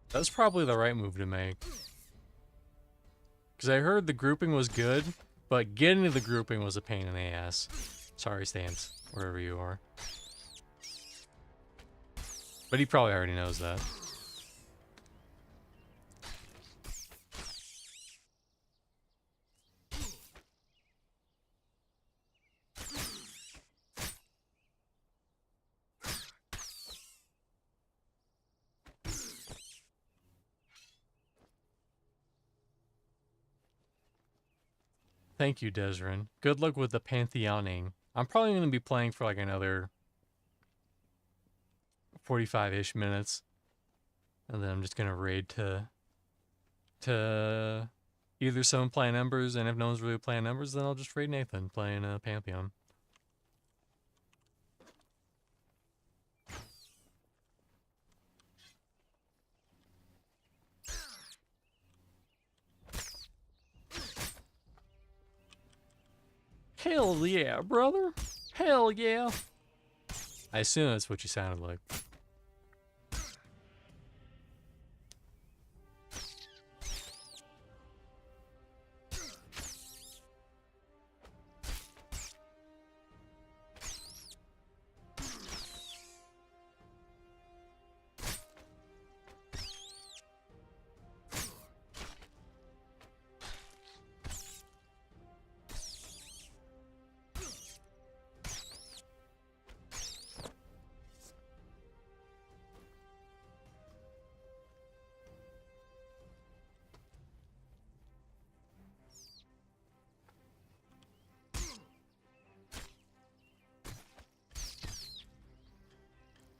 That's probably the right move to make. Because I heard the grouping was good, but getting to the grouping was a pain in the ass. Sorry, Stance, wherever you are. But he probably already knows that. Thank you, Desrin. Good luck with the Pantheoning. I'm probably going to be playing for like another 45-ish minutes. And then I'm just going to raid to either someone playing Embers, and if no one's really playing Embers, then I'll just raid Nathan playing Pantheon. Hell yeah, brother. Hell yeah. I assume that's what you sounded like.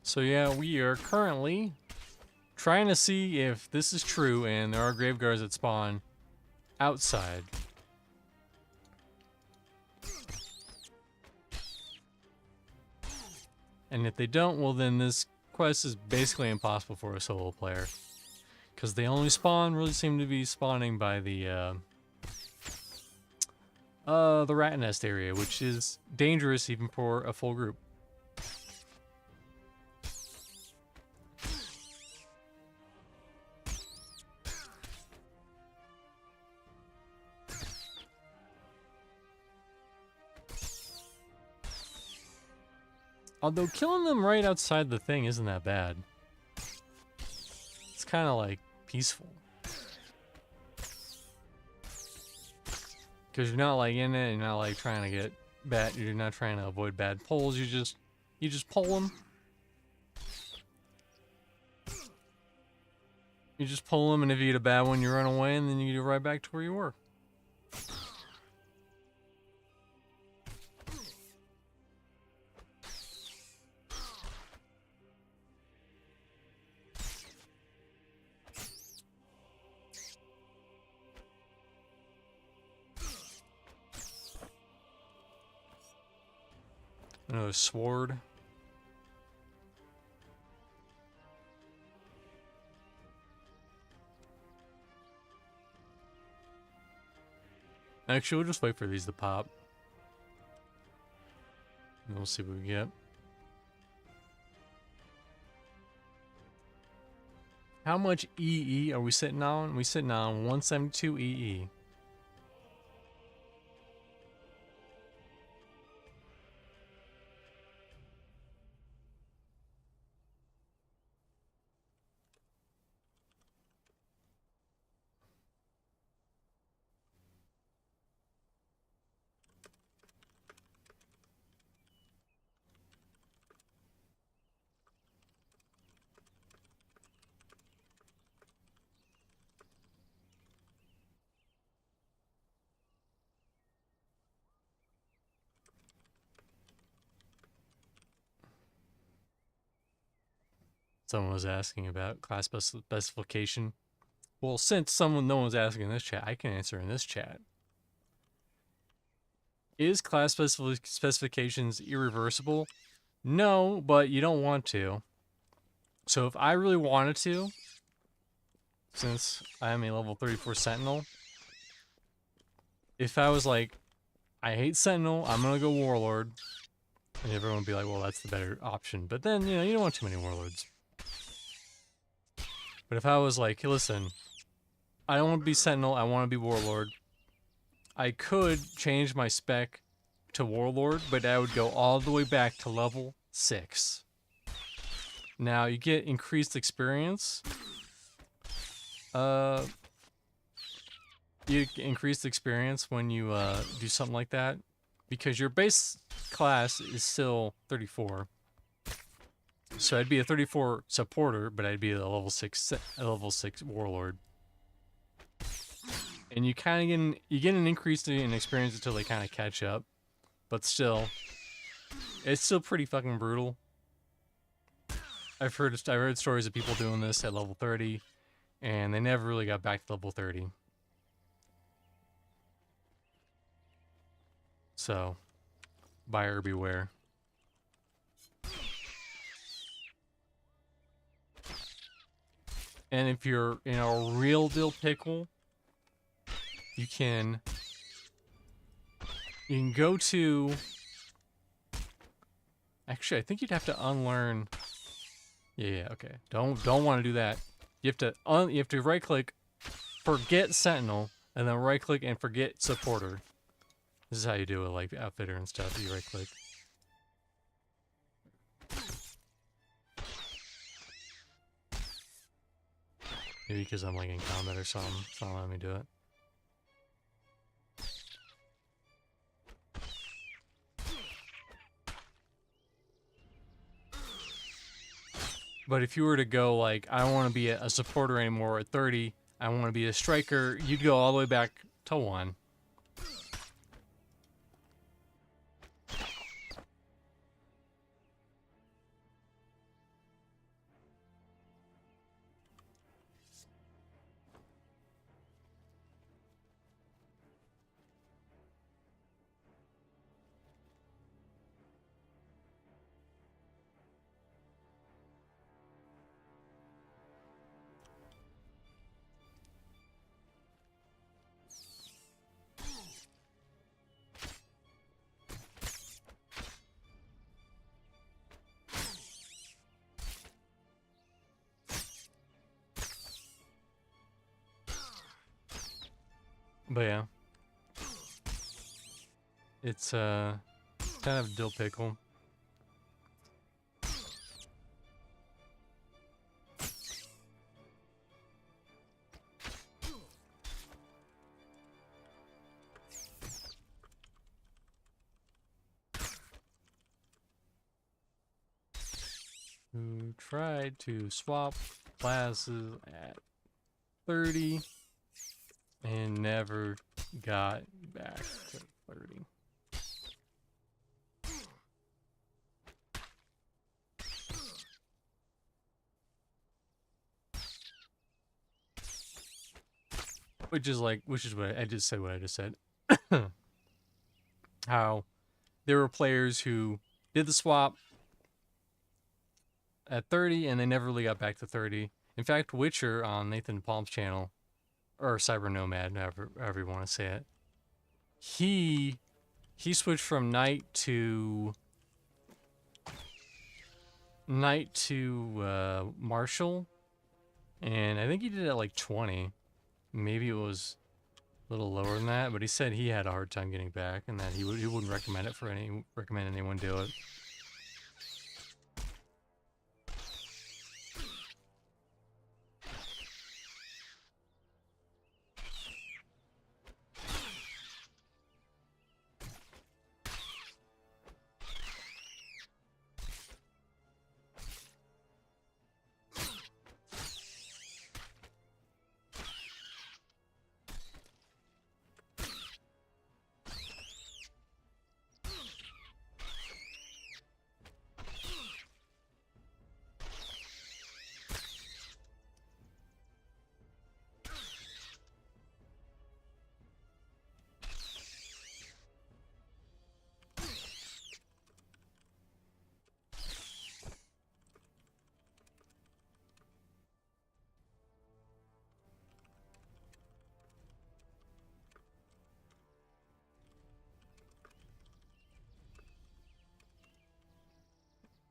So yeah, we are currently trying to see if this is true and there are grave guards that spawn outside. And if they don't, well then this quest is basically impossible for a solo player. Because they only really seem to be spawning by the rat nest area, which is dangerous even for a full group. Although killing them right outside the thing isn't that bad. It's kind of like peaceful. Because you're not like in it, you're not like trying to get bad, you're not trying to avoid bad pulls, you just pull them. You just pull them, and if you get a bad one, you run away, and then you get right back to where you were. Another sword. Actually, we'll just wait for these to pop. And we'll see what we get. How much EE are we sitting on? We're sitting on 172 EE. Someone was asking about class specification. Well, since no one's asking in this chat, I can answer in this chat. Is class specifications irreversible? No, but you don't want to. So if I really wanted to, since I am a level 34 Sentinel, if I was like, I hate Sentinel, I'm gonna go Warlord, and everyone would be like, well, that's the better option. But then, you don't want too many Warlords. But if I was like, hey, listen, I don't want to be Sentinel, I want to be Warlord, I could change my spec to Warlord, but I would go all the way back to level 6. Now, you get increased experience. You get increased experience when you do something like that, because your base class is still 34. So I'd be a 34 supporter, but I'd be a level 6 warlord. And you kind of get an increase in experience until they kind of catch up, but still, it's still pretty fucking brutal. I've heard stories of people doing this at level 30, and they never really got back to level 30. So, buyer beware. And if you're in a real deal pickle, you can You can go to... Actually, I think you'd have to unlearn... Yeah, okay. Don't want to do that. You have to right-click, forget Sentinel, and then right-click and forget Supporter. This is how you do it, like Outfitter and stuff. You right-click. Maybe because I'm like in combat or something. It's not letting me do it. But if you were to go like, I don't want to be a supporter anymore at 30, I want to be a striker, you'd go all the way back to 1. But yeah. It's kind of dill pickle. Who tried to swap classes at 30 and never got back to 30. Which is what I just said. What I just said. How there were players who did the swap at 30 and they never really got back to 30. In fact, Witcher on Nathan Palm's channel, or Cyber Nomad, however you want to say it, he switched from knight to marshal, and I think he did it at like 20. Maybe it was a little lower than that, but he said he had a hard time getting back, and that he wouldn't recommend anyone do it.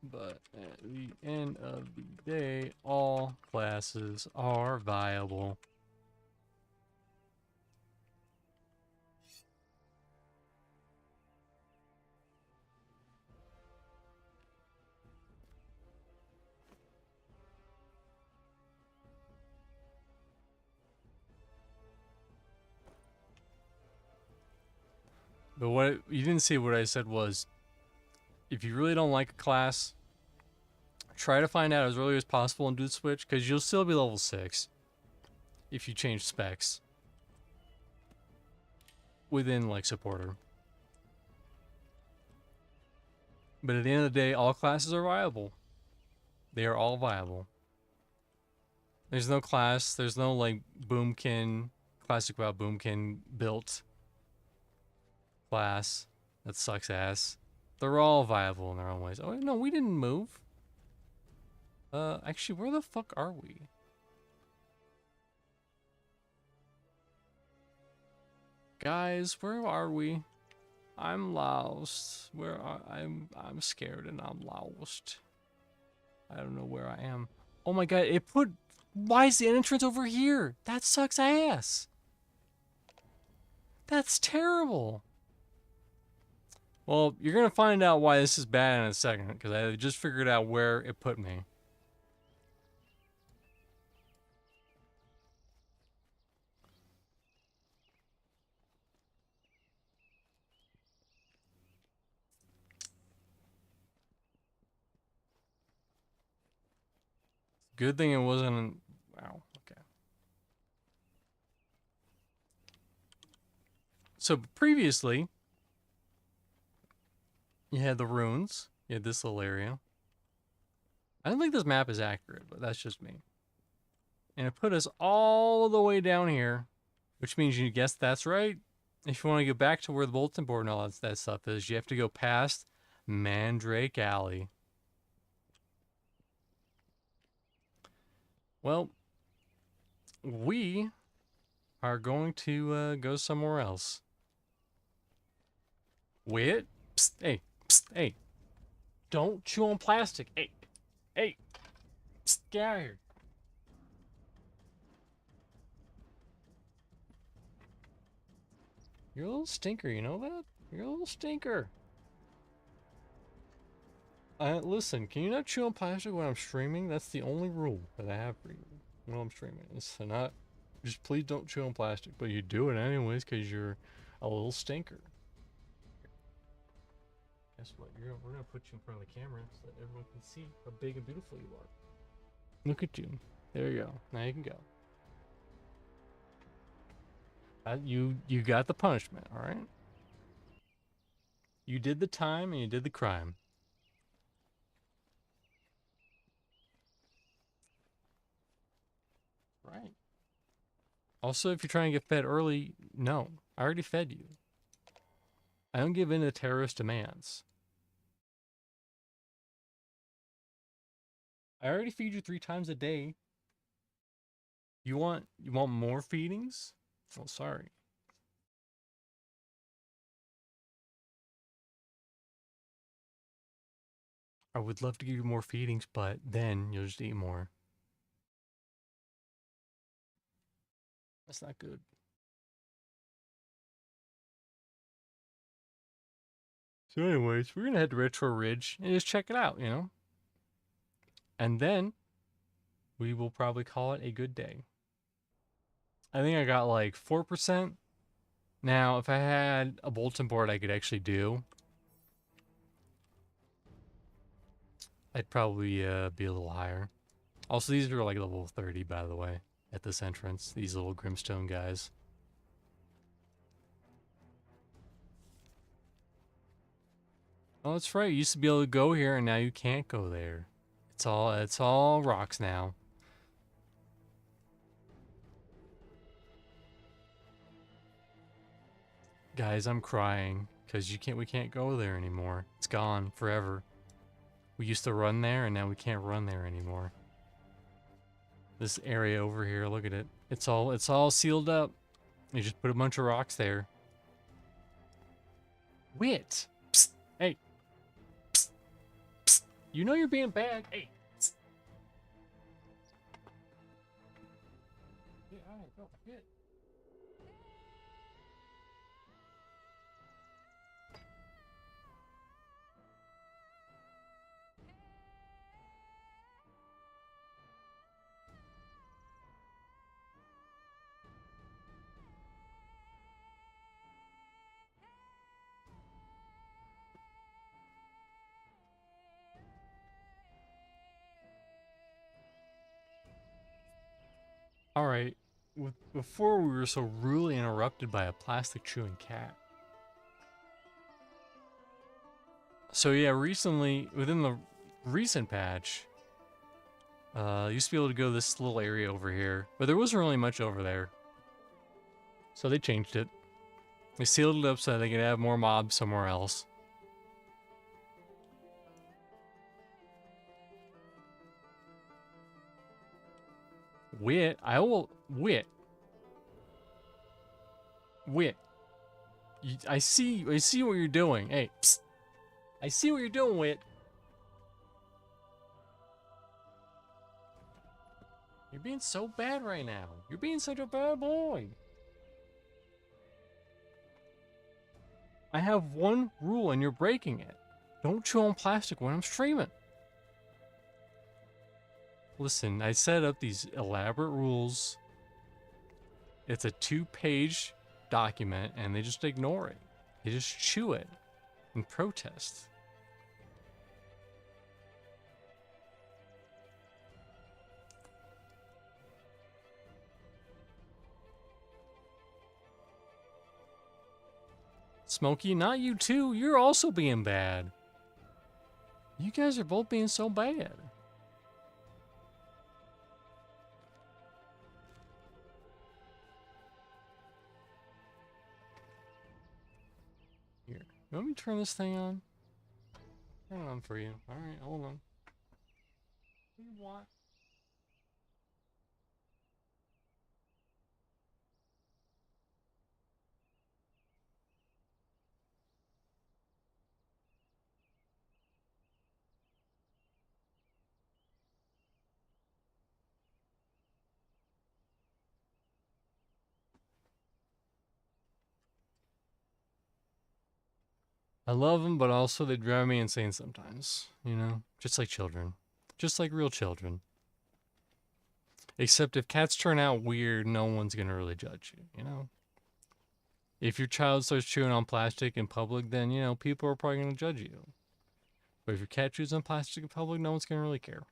But at the end of the day, all classes are viable. But what you didn't see what I said was, if you really don't like a class, try to find out as early as possible and do the switch, because you'll still be level 6 if you change specs within like supporter. But at the end of the day, all classes are viable. They are all viable. There's no class, there's no like Boomkin, classic WoW Boomkin built class that sucks ass. They're all viable in their own ways. Oh no, we didn't move. Actually, where the fuck are we? Guys, where are we? I'm lost. I'm scared and I'm lost. I don't know where I am. Oh my god, why is the entrance over here? That sucks ass. That's terrible. Well, you're gonna find out why this is bad in a second, because I just figured out where it put me. Good thing it wasn't. Wow. Okay. So previously, you had the runes. You had this little area. I don't think this map is accurate, but that's just me. And it put us all the way down here, which means you guessed that's right. If you want to get back to where the bulletin board and all that stuff is, you have to go past Mandrake Alley. Well, we are going to go somewhere else. Wait. Psst, hey. Psst, hey. Don't chew on plastic. Hey. Hey. Psst, get out of here. You're a little stinker, you know that? You're a little stinker. Listen, can you not chew on plastic when I'm streaming? That's the only rule that I have for you when I'm streaming. It's not, just please don't chew on plastic. But you do it anyways because you're a little stinker. Guess what? We're going to put you in front of the camera so that everyone can see how big and beautiful you are. Look at you. There you go. Now you can go. You got the punishment, alright? You did the time and you did the crime. Right. Also, if you're trying to get fed early, no. I already fed you. I don't give in to terrorist demands. I already feed you 3 times a day. You want more feedings? Oh, sorry. I would love to give you more feedings, but then you'll just eat more. That's not good. So anyways, we're gonna head to Retro Ridge and just check it out, you know? And then we will probably call it a good day. I think I got like 4%. Now, if I had a bulletin board I could actually do, I'd probably be a little higher. Also, these are like level 30, by the way, at this entrance. These little Grimstone guys. Oh, that's right. You used to be able to go here, and now you can't go there. It's all rocks now. Guys, I'm crying because we can't go there anymore. It's gone forever. We used to run there, and now we can't run there anymore. This area over here, look at it. It's all sealed up. They just put a bunch of rocks there. Wit. Psst. Hey. Psst. Psst. You know you're being bad. Hey. Psst. Yeah, all right, go. Get. All right. Before we were so rudely interrupted by a plastic chewing cat. So yeah, recently, within the recent patch, used to be able to go this little area over here, but there wasn't really much over there. So they changed it. They sealed it up so they could have more mobs somewhere else. Wit. I see what you're doing. Hey, psst. I see what you're doing with. You're being so bad right now. You're being such a bad boy. I have one rule and you're breaking it. Don't chew on plastic when I'm streaming. Listen, I set up these elaborate rules. It's a 2-page document and they just ignore it. They just chew it and protest. Smokey, not you too. You're also being bad. You guys are both being so bad. Here, you want me to turn this thing on? Turn it on for you. Alright, hold on. What do you want? I love them, but also they drive me insane sometimes. You know? Just like children. Just like real children. Except if cats turn out weird, no one's gonna really judge you, you know? If your child starts chewing on plastic in public, then, you know, people are probably gonna judge you. But if your cat chews on plastic in public, no one's gonna really care.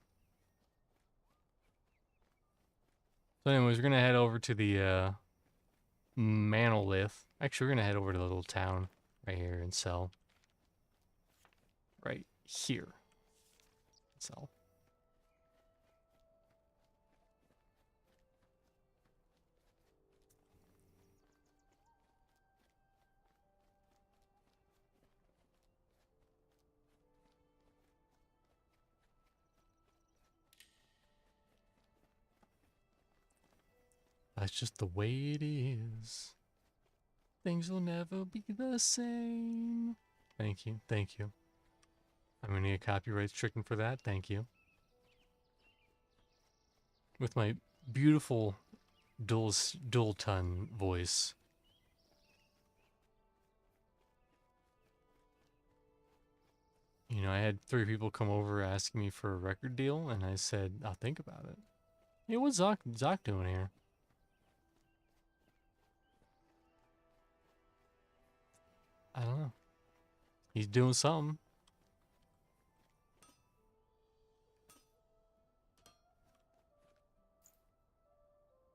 So anyways, we're gonna head over to the, Manolith. Actually, we're gonna head over to the little town right here and sell. Right here. Sell. That's just the way it is. Things will never be the same. Thank you, thank you. I'm gonna get copyright stricken for that, thank you. With my beautiful dual tone voice. You know, I had 3 people come over asking me for a record deal, and I said, I'll think about it. Hey, what's Zoc doing here? I don't know. He's doing something.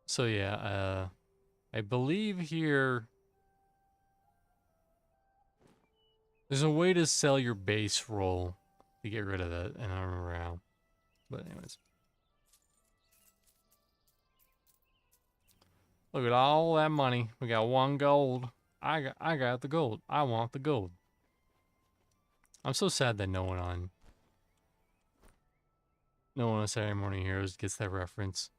So yeah, I believe here there's a way to sell your base roll to get rid of that, and I don't remember how. But anyways. Look at all that money. We got 1 gold. I got the gold. I want the gold. I'm so sad that no one on Saturday Morning Heroes gets that reference.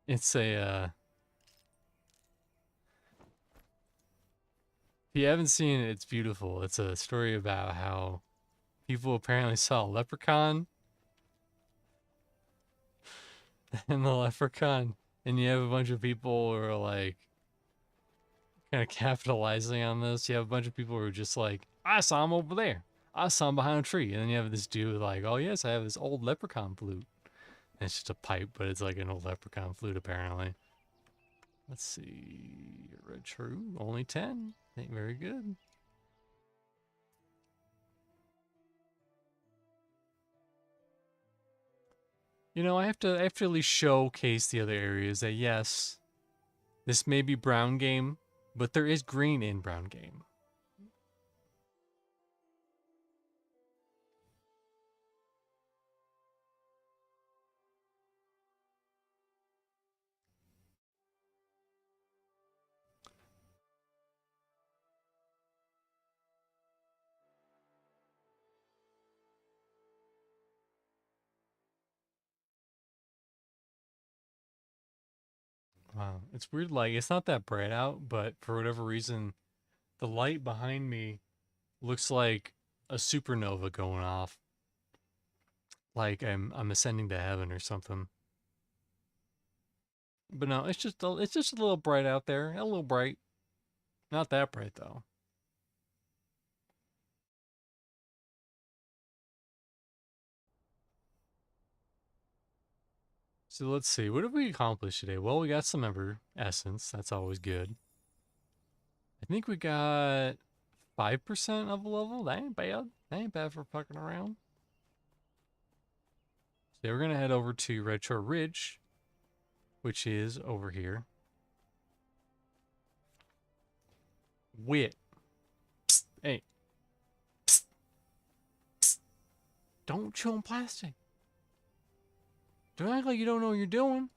It's a if you haven't seen it, it's beautiful. It's a story about how people apparently saw a leprechaun and the leprechaun, and you have a bunch of people who are like kind of capitalizing on this. You have a bunch of people who are just like, I saw him over there. I saw him behind a tree. And then you have this dude like, oh yes, I have this old leprechaun flute. And it's just a pipe, but it's like an old leprechaun flute apparently. Let's see. Red true. Only 10. Ain't very good. You know, I have to at least showcase the other areas that yes, this may be brown game, but there is green in brown game. Wow, it's weird. Like it's not that bright out, but for whatever reason, the light behind me looks like a supernova going off. Like I'm ascending to heaven or something. But no, it's just a little bright out there. A little bright. Not that bright though. So let's see. What did we accomplish today? Well, we got some Ember Essence. That's always good. I think we got 5% of a level. That ain't bad. That ain't bad for fucking around. So we're going to head over to Retro Ridge, which is over here. Wit. Psst, hey. Psst, psst. Don't chew on plastic. Don't act like you don't know what you're doing.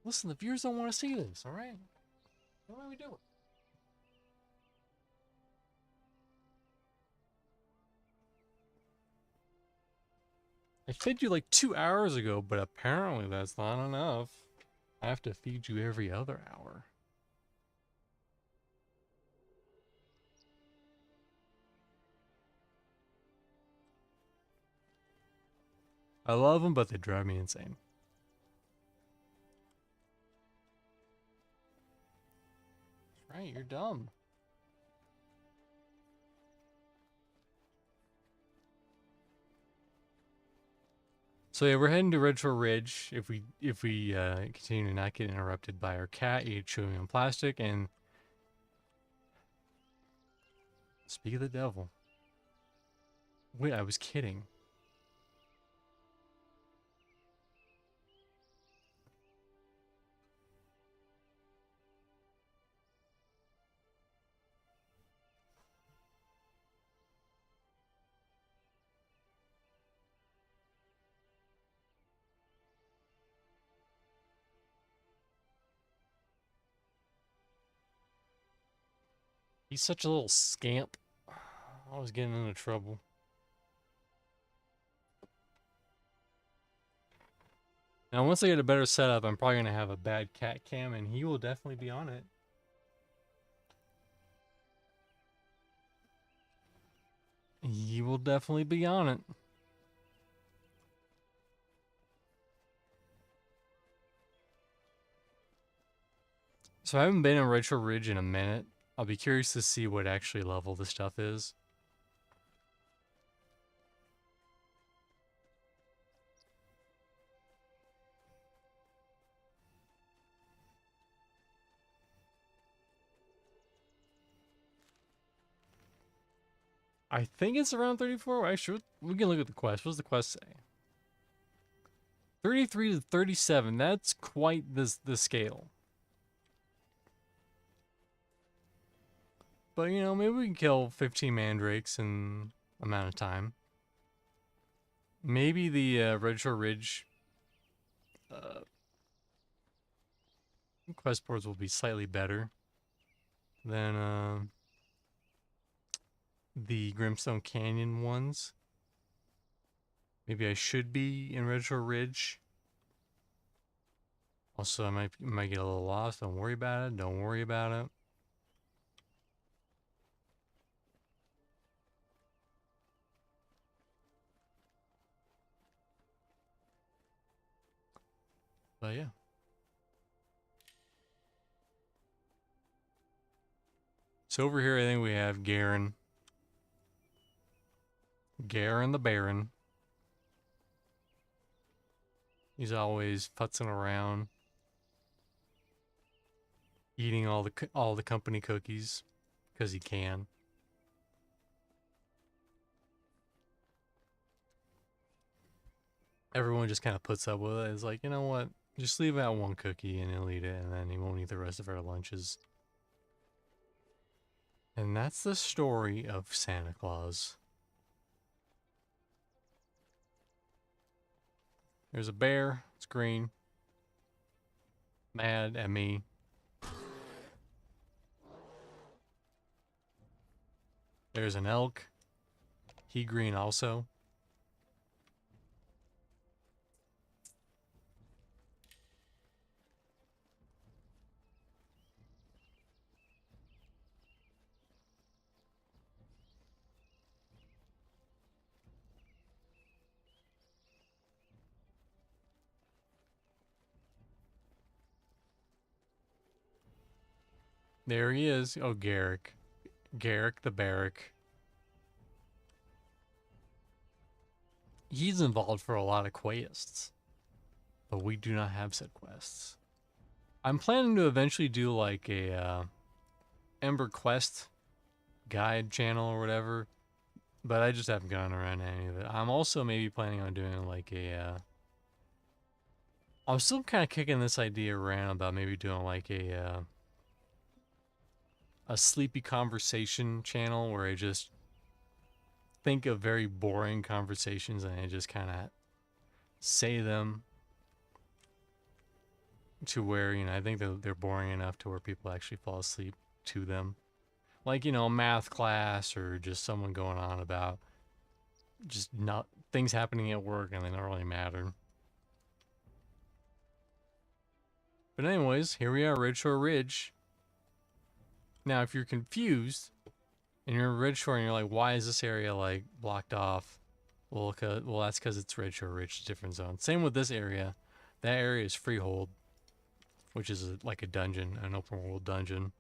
Listen, the viewers don't want to see this, all right? What are we doing? I fed you like 2 hours ago, but apparently that's not enough. I have to feed you every other hour. I love them, but they drive me insane. That's right, you're dumb. So yeah, we're heading to Retro Ridge. If we continue to not get interrupted by our cat chewing on plastic, and speak of the devil. Wait, I was kidding. He's such a little scamp. I was getting into trouble. Now, once I get a better setup, I'm probably going to have a bad cat cam, and he will definitely be on it. He will definitely be on it. So I haven't been on Retro Ridge in a minute. I'll be curious to see what actually level the stuff is. I think it's around 34. Actually, we can look at the quest. What does the quest say? 33 to 37. That's quite the scale. But, you know, maybe we can kill 15 mandrakes in amount of time. Maybe the Retro Ridge quest boards will be slightly better than the Grimstone Canyon ones. Maybe I should be in Retro Ridge. Also, I might get a little lost. Don't worry about it. Don't worry about it. But yeah. So over here, I think we have Garen. Garen the Baron. He's always futzing around, eating all the company cookies because he can. Everyone just kind of puts up with it. It's like, you know what? Just leave out one cookie and he'll eat it, and then he won't eat the rest of our lunches. And that's the story of Santa Claus. There's a bear. It's green. Mad at me. There's an elk. He green also. There he is. Oh, Garrick. Garrick the Barrack. He's involved for a lot of quests, but we do not have said quests. I'm planning to eventually do like a Ember Quest guide channel or whatever, but I just haven't gotten around to any of it. I'm also maybe planning on doing like I'm still kind of kicking this idea around about maybe doing like a sleepy conversation channel where I just think of very boring conversations and I just kind of say them to where, you know, I think they're boring enough to where people actually fall asleep to them. Like, you know, math class or just someone going on about just not things happening at work and they don't really matter. But anyways, here we are, Red Shore Ridge. Now, if you're confused and you're in Red Shore and you're like, why is this area like blocked off? Well, that's because it's Red Shore Ridge, different zone. Same with this area. That area is Freehold, which is like a dungeon, an open world dungeon.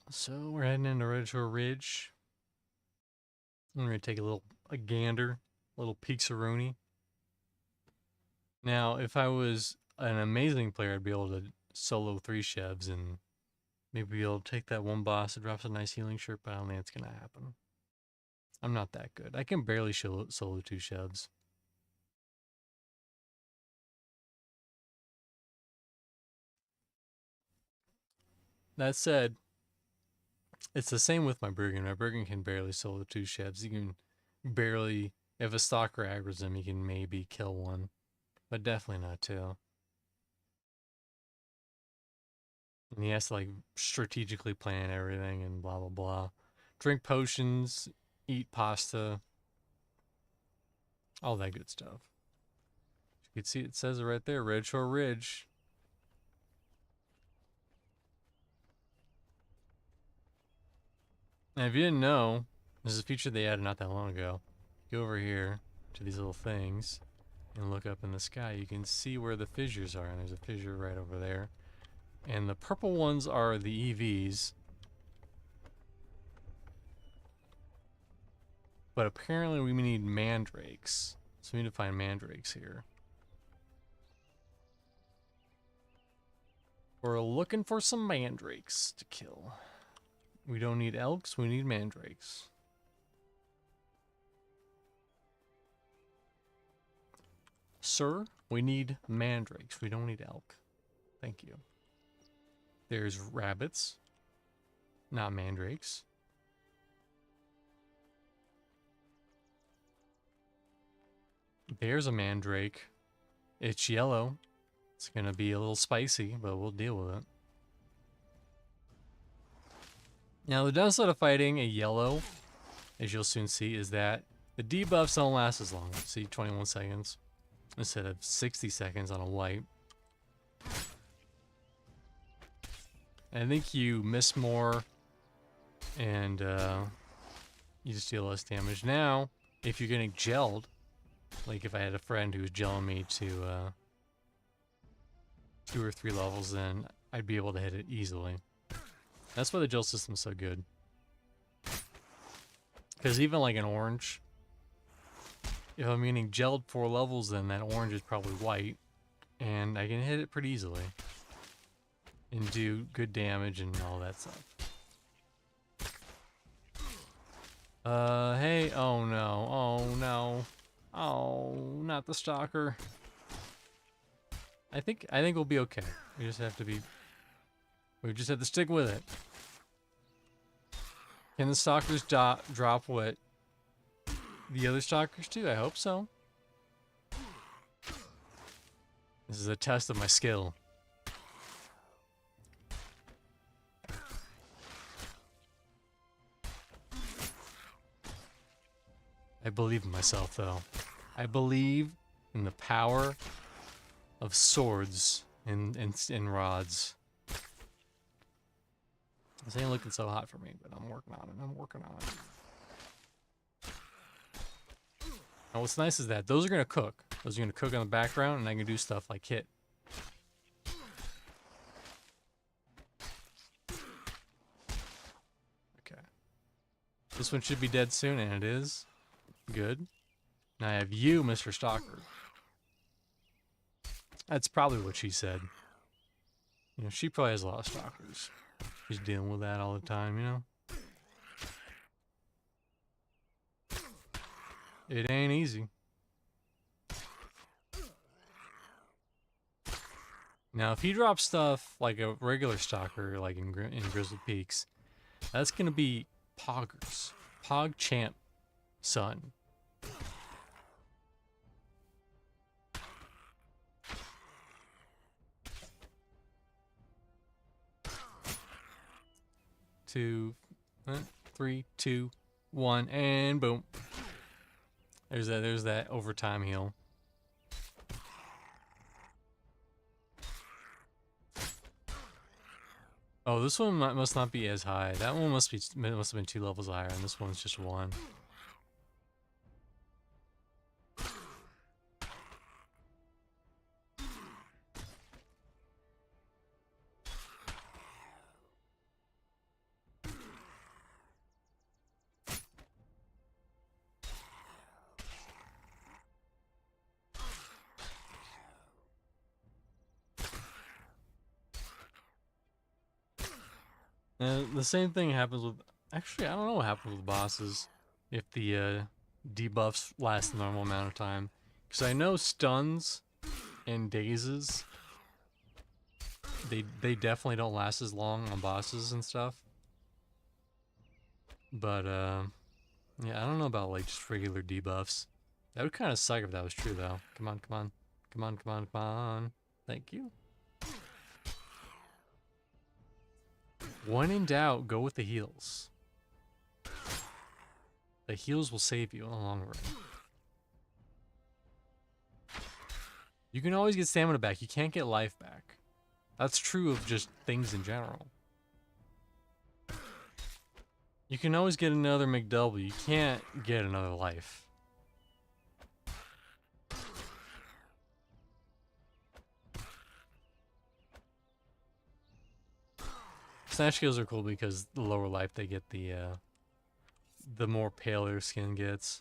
So we're heading into Red Shore Ridge. I'm gonna take a gander, a little peek-a-rooney. Now, if I was an amazing player, I'd be able to solo 3 chevs and maybe be able to take that one boss that drops a nice healing shirt, but I don't think it's gonna happen. I'm not that good. I can barely solo 2 chevs. That said, it's the same with my Brigand. My Brigand can barely solo 2 chevs. He can barely, if a stalker aggroes him, he can maybe kill one, but definitely not 2. And he has to like strategically plan everything and blah blah blah. Drink potions, eat pasta, all that good stuff. You can see it says it right there, Red Shore Ridge. Now if you didn't know, this is a feature they added not that long ago. Go over here to these little things and look up in the sky. You can see where the fissures are, and there's a fissure right over there. And the purple ones are the EVs. But apparently we need mandrakes. So we need to find mandrakes here. We're looking for some mandrakes to kill. We don't need elks, we need mandrakes. Sir, we need mandrakes. We don't need elk. Thank you. There's rabbits, not mandrakes. There's a mandrake. It's yellow. It's gonna be a little spicy, but we'll deal with it. Now, the downside of fighting a yellow, as you'll soon see, is that the debuffs don't last as long. See, 21 seconds instead of 60 seconds on a white. I think you miss more and you just deal less damage. Now, if you're getting gelled, like if I had a friend who was gelling me to 2 or 3 levels, then I'd be able to hit it easily. That's why the gel system's so good. Because even like an orange, if I'm getting gelled 4 levels, then that orange is probably white, and I can hit it pretty easily and do good damage and all that stuff. Hey, oh no, oh no, oh, not the stalker. I think we'll be okay. We just have to stick with it. Can the stalkers drop what the other stalkers do? I hope so. This is a test of my skill. I believe in myself, though. I believe in the power of swords and rods. This ain't looking so hot for me, but I'm working on it. I'm working on it. And what's nice is that those are going to cook. Those are going to cook in the background, and I can do stuff like hit. Okay. This one should be dead soon, and it is. Good. Now I have you, Mr. Stalker. That's probably what she said. You know, she probably has a lot of stalkers. She's dealing with that all the time, you know? It ain't easy. Now, if he drops stuff like a regular stalker, like in Grizzly Peaks, that's gonna be Poggers. PogChamp son. Two, 3, 2, 1, and boom. There's that overtime heal. Oh, this one must not be as high. That one must have been 2 levels higher, and this one's just 1. The same thing happens with... Actually, I don't know what happens with bosses if the debuffs last the normal amount of time. Because I know stuns and dazes, they definitely don't last as long on bosses and stuff. But, yeah, I don't know about, like, just regular debuffs. That would kind of suck if that was true, though. Come on, come on. Come on, come on, come on. Thank you. When in doubt, go with the heals. The heals will save you in the long run. You can always get stamina back. You can't get life back. That's true of just things in general. You can always get another McDouble. You can't get another life. Snatch kills are cool because the lower life they get, the more pale their skin gets.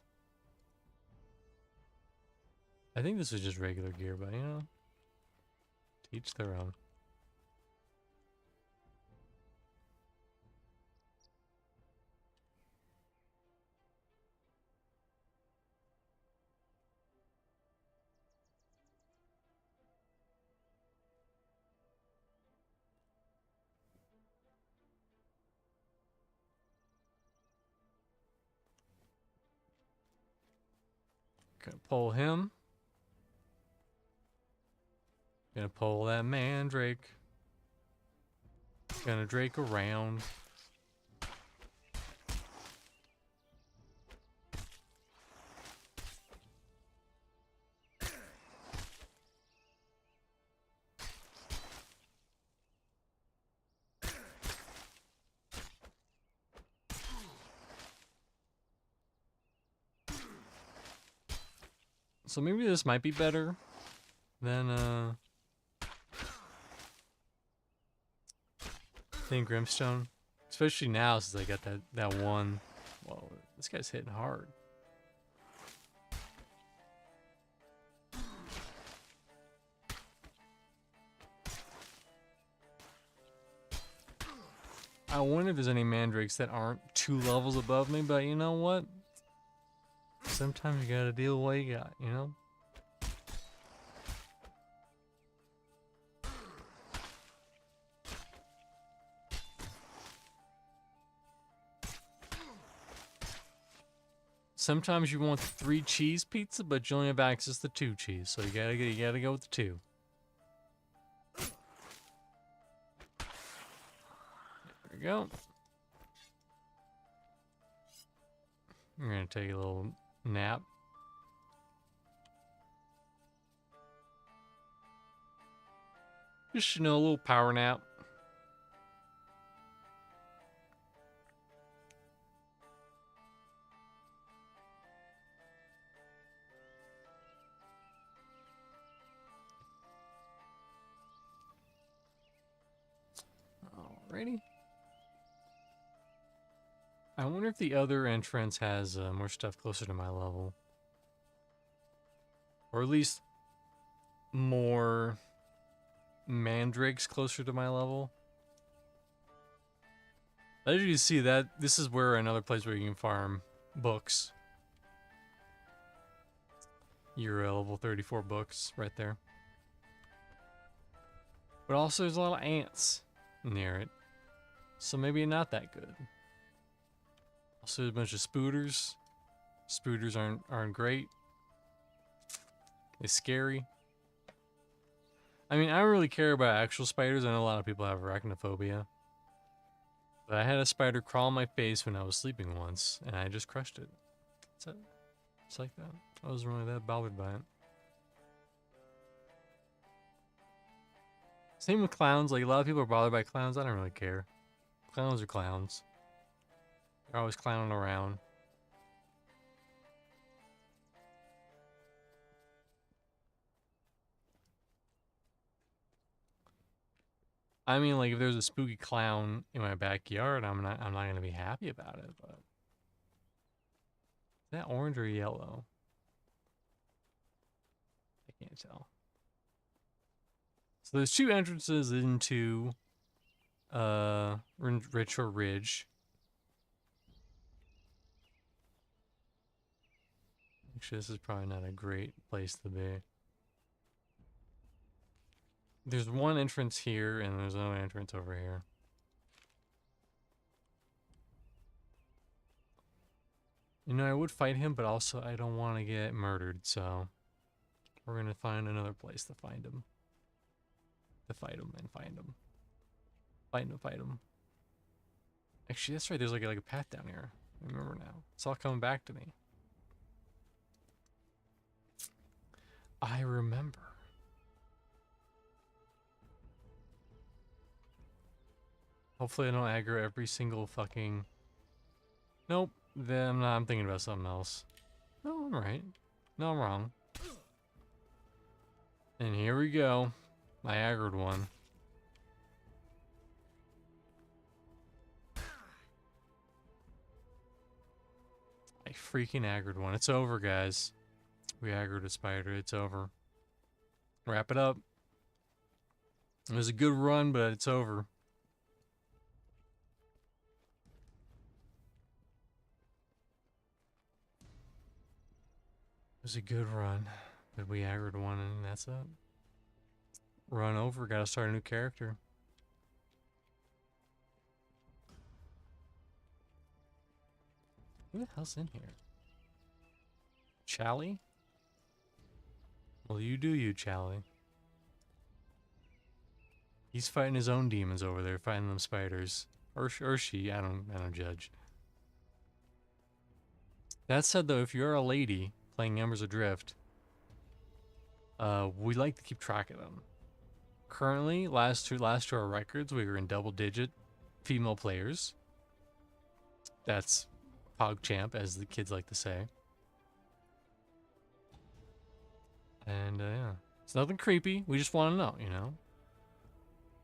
I think this is just regular gear, but you know, to each their own. Gonna pull him. Gonna pull that mandrake. Gonna drake around. So maybe this might be better than Grimstone. Especially now since I got that one. Whoa, this guy's hitting hard. I wonder if there's any mandrakes that aren't 2 levels above me, but you know what? Sometimes you gotta deal with what you got, you know? Sometimes you want the 3 cheese pizza, but you only have access to 2 cheese, so you gotta go with the 2. There we go. We're gonna take a little Nap. Just, you know, a little power nap. Alrighty. I wonder if the other entrance has more stuff closer to my level. Or at least more mandrakes closer to my level. As you can see, that this is where another place where you can farm books. Your level 34 books right there. But also there's a lot of ants near it. So maybe not that good. Also there's a bunch of spooters. Spooters aren't great. They're scary. I mean, I don't really care about actual spiders. I know a lot of people have arachnophobia. But I had a spider crawl on my face when I was sleeping once, and I just crushed it. That's it. It's like that. I wasn't really that bothered by it. Same with clowns. Like, a lot of people are bothered by clowns. I don't really care. Clowns are clowns. They're always clowning around. I mean, like, if there's a spooky clown in my backyard, I'm not gonna be happy about it, but is that orange or yellow? I can't tell. So there's two entrances into Ritual Ridge. Actually, this is probably not a great place to be. There's one entrance here, and there's another entrance over here. You know, I would fight him, but also I don't want to get murdered, so we're gonna find another place to find him. To fight him and find him. Fight him, fight him. Actually, that's right, there's like a path down here. I remember now. It's all coming back to me. I remember. Hopefully I don't aggro every single fucking... Nope. Then I'm thinking about something else. No, I'm right. No, I'm wrong. And here we go. I aggroed one. I freaking aggroed one. It's over, guys. We aggroed a spider. It's over. Wrap it up. It was a good run, but it's over. It was a good run, but we aggroed one and that's it. Run over, gotta start a new character. Who the hell's in here? Chally? Well, you do you, Chally. He's fighting his own demons over there, fighting them spiders. Or she, I don't judge. That said though, if you're a lady playing Embers Adrift, we like to keep track of them. Currently, last to our records, we were in double-digit female players. That's PogChamp, as the kids like to say. And yeah, it's nothing creepy. We just want to know, you know.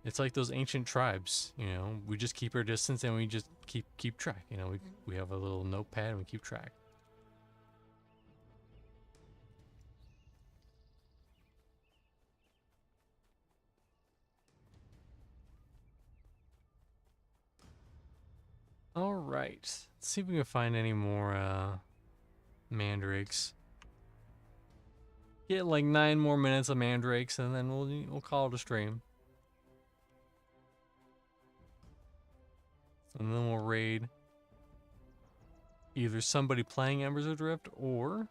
It's like those ancient tribes, you know. We just keep our distance and we just keep track. You know, we have a little notepad and we keep track. All right, let's see if we can find any more mandrakes. Get like 9 more minutes of mandrakes, and then we'll call it a stream. And then we'll raid either somebody playing Embers Adrift, or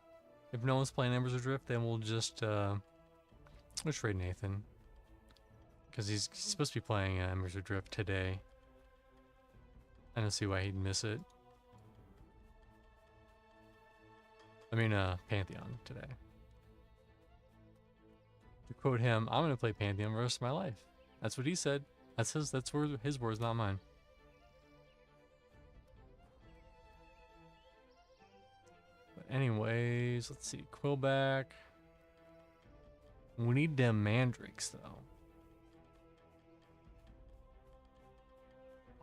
if no one's playing Embers Adrift, then we'll just raid Nathan, because he's supposed to be playing Embers Adrift today. I don't see why he'd miss it. I mean, Pantheon today. To quote him, I'm gonna play Pantheon for the rest of my life. That's what he said. That's his words, not mine. But anyways, let's see. Quillback. We need them mandrakes though.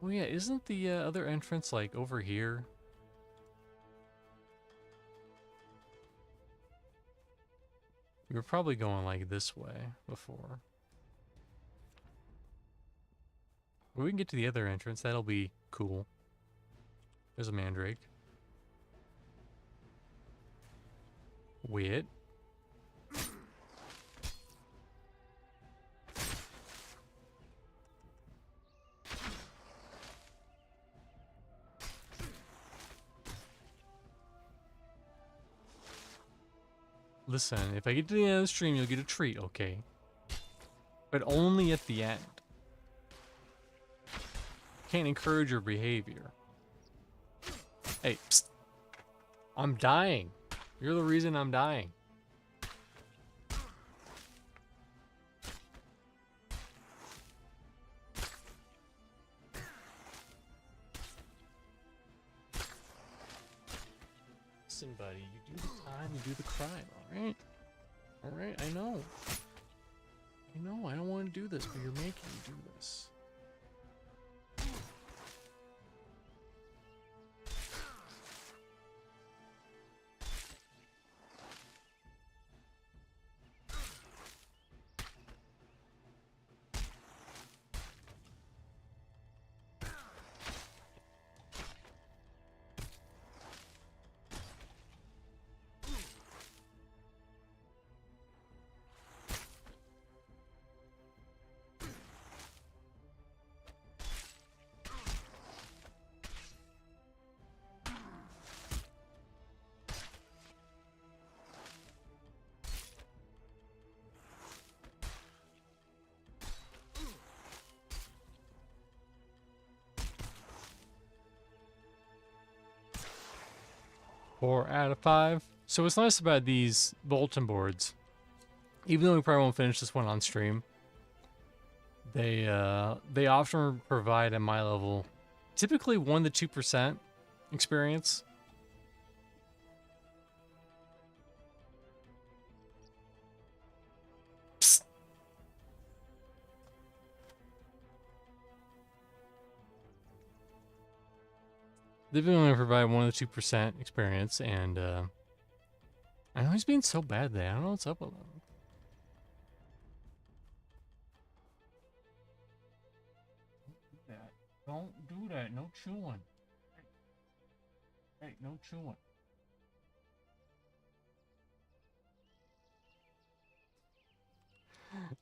Oh yeah, isn't the other entrance like over here? We were probably going like this way before. When we can get to the other entrance, that'll be cool. There's a mandrake. Wait. Listen, if I get to the end of the stream, you'll get a treat, okay? But only at the end. Can't encourage your behavior. Hey, psst. I'm dying. You're the reason I'm dying. Listen, buddy, you do the time, you do the crime, alright? Alright, I know. I know, I don't want to do this, but you're making me do this. Four out of 5. So what's nice about these bulletin boards, even though we probably won't finish this one on stream, they often provide at my level typically 1 to 2% experience. Psst. They've been only provide 1 to 2% experience, and I know he's being so bad today. I don't know what's up with him. Don't do that. No chewing. Hey, no chewing.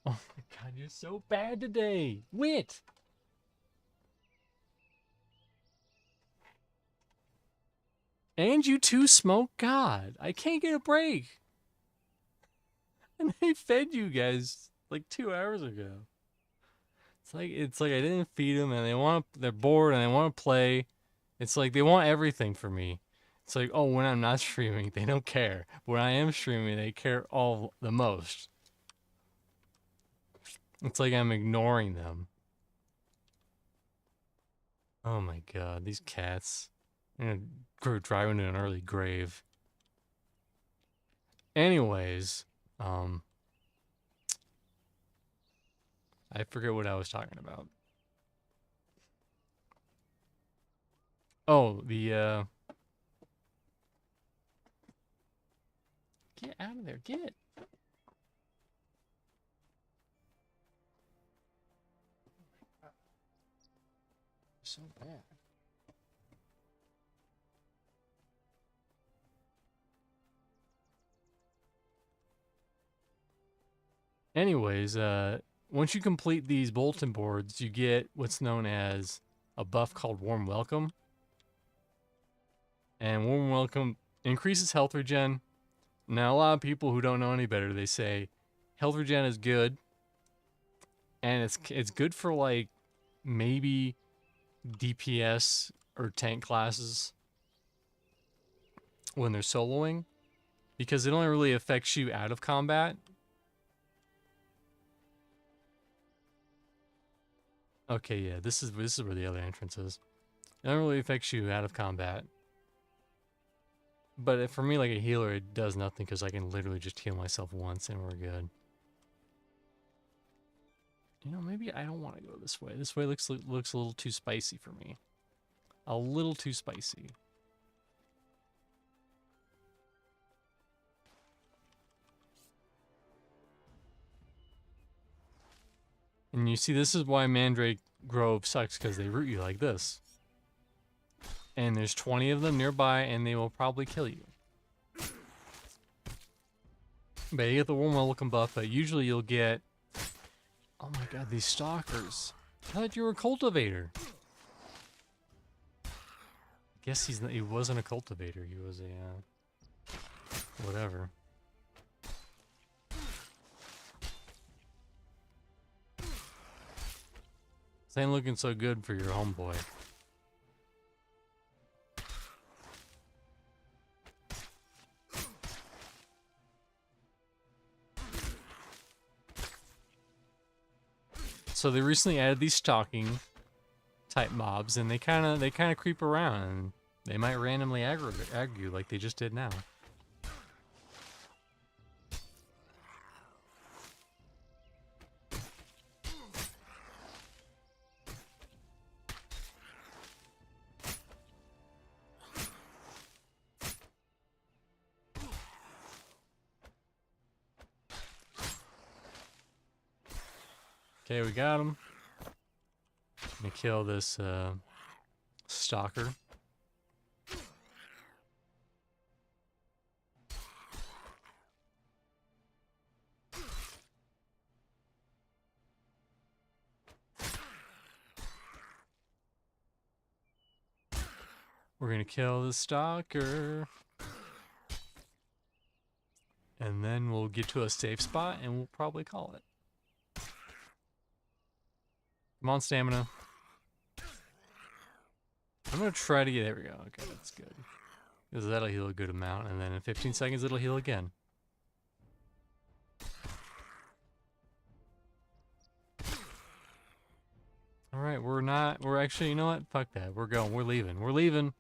Oh my god, you're so bad today. Wit. And you too smoke. God, I can't get a break. And they fed you guys like 2 hours ago. It's like I didn't feed them, and they're bored and they want to play. It's like they want everything from me. It's like, oh, when I'm not streaming, they don't care. When I am streaming, they care all the most. It's like I'm ignoring them. Oh my god, these cats. I'm gonna drive into an early grave. Anyways, I forget what I was talking about. Oh, the get out of there, get. So bad. Anyways, once you complete these bulletin boards, you get what's known as a buff called Warm Welcome. And Warm Welcome increases health regen. Now, a lot of people who don't know any better, they say health regen is good. And it's good for, like, maybe DPS or tank classes when they're soloing. because it only really affects you out of combat. Okay, yeah, this is where the other entrance is. It don't really affects you out of combat. But for me, like a healer, it does nothing because I can literally just heal myself once and we're good. You know, maybe I don't want to go this way. This way looks a little too spicy for me. A little too spicy. And you see, this is why Mandrake Grove sucks, because they root you like this. And there's 20 of them nearby, and they will probably kill you. But you get the Wormwell looking buff, but usually you'll get... Oh my god, these stalkers. I thought you were a cultivator. I guess he wasn't a cultivator, he was a, whatever. This ain't looking so good for your homeboy. So they recently added these stalking type mobs, and they kind of creep around, and they might randomly aggro you like they just did now. Okay, we got him. Gonna kill this stalker. We're gonna kill the stalker. And then we'll get to a safe spot and we'll probably call it. Come on, stamina. I'm gonna try to get, there we go. Okay, that's good. Because that'll heal a good amount, and then in 15 seconds it'll heal again. Alright, we're actually, you know what? Fuck that. We're leaving. We're leaving.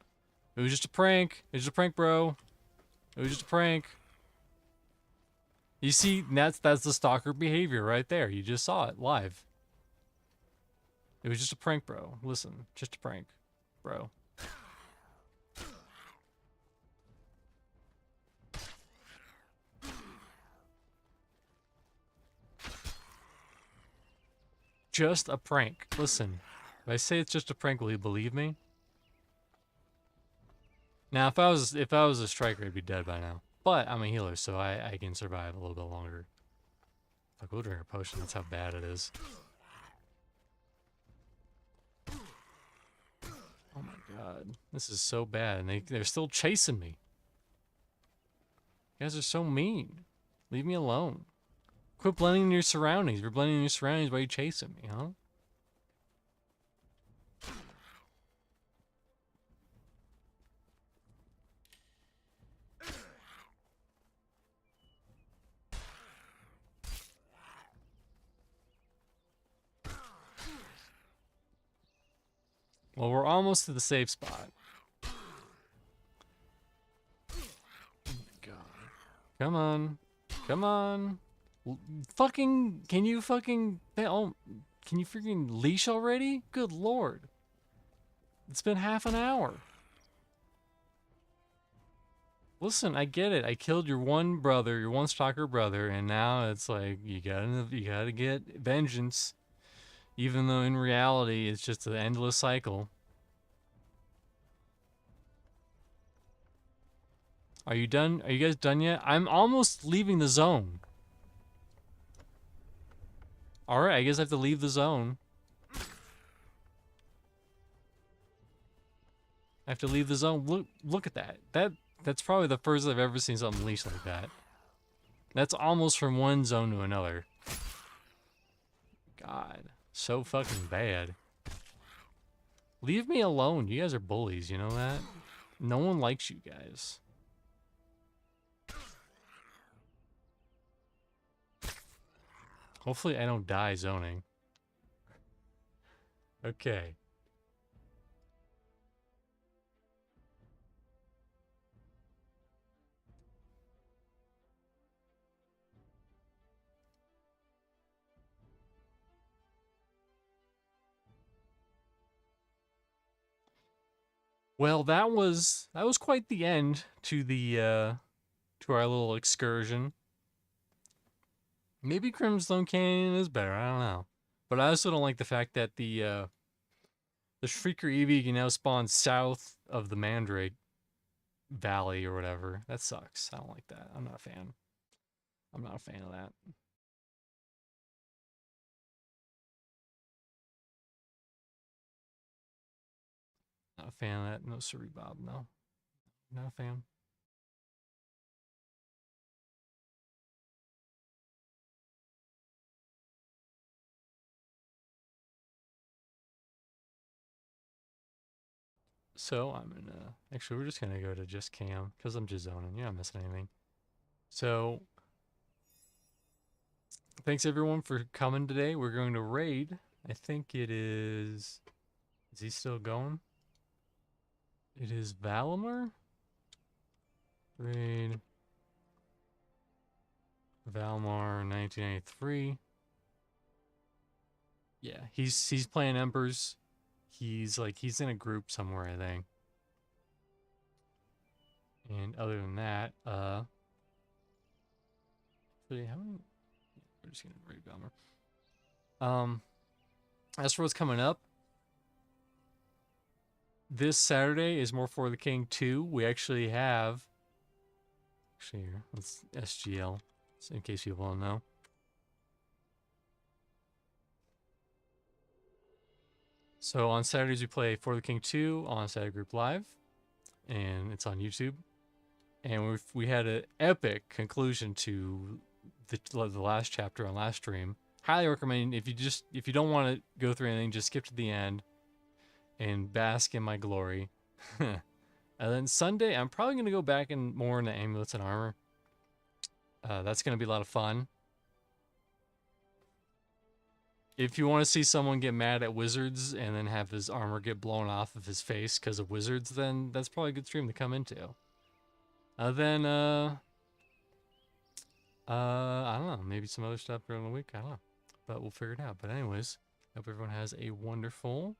It was just a prank. It was just a prank, bro. It was just a prank. You see, that's the stalker behavior right there. You just saw it live. It was just a prank, bro. Listen, just a prank, bro. Just a prank. Listen, if I say it's just a prank, will you believe me? Now, if I was a striker, I'd be dead by now. But I'm a healer, so I can survive a little bit longer. Fuck, we'll drink a potion. That's how bad it is. Oh my god, this is so bad, and they're still chasing me. You guys are so mean. Leave me alone. Quit blending in your surroundings. If you're blending in your surroundings, why are you chasing me, huh? Well, we're almost to the safe spot. God. Come on. Come on. Fucking, can you freaking leash already? Good lord. It's been half an hour. Listen, I get it. I killed your one brother, your one stalker brother, and now it's like you gotta get vengeance. Even though in reality it's just an endless cycle. Are you done? Are you guys done yet? I'm almost leaving the zone. Alright, I guess I have to leave the zone. I have to leave the zone. Look at that. That's probably the first I've ever seen something leash like that. That's almost from one zone to another. God. So fucking bad. Leave me alone. You guys are bullies, you know that? No one likes you guys. Hopefully I don't die zoning. Okay. Well, that was quite the end to our little excursion. Maybe Crimstone Canyon is better. I don't know, but I also don't like the fact that the Shrieker Eevee can now spawn south of the Mandrake Valley or whatever. That sucks. I don't like that. I'm not a fan. I'm not a fan of that. Not a fan of that. No, sorry, Bob. No, not a fan. So I'm gonna actually we're just gonna go to just cam because I'm just zoning. You're not missing anything. So thanks everyone for coming today. We're going to raid. I think it is. Is he still going? It is Valimar. Raid. Valimar 1993. Yeah, he's playing Embers. He's in a group somewhere, I think. And other than that, actually, how many? We're just gonna raid Valimar. As for what's coming up, this Saturday is More for the King 2. We actually have. Actually, here, let's SGL, in case people don't know. So on Saturdays we play For the King 2 on Saturday Group Live, and it's on YouTube. And we had an epic conclusion to the last chapter on last stream. Highly recommend if you don't want to go through anything, just skip to the end and bask in my glory. And then Sunday, I'm probably gonna go back and more into amulets and armor. That's gonna be a lot of fun. If you want to see someone get mad at wizards and then have his armor get blown off of his face because of wizards, then that's probably a good stream to come into. Then I don't know, maybe some other stuff during the week. I don't know, but we'll figure it out. But anyways, hope everyone has a wonderful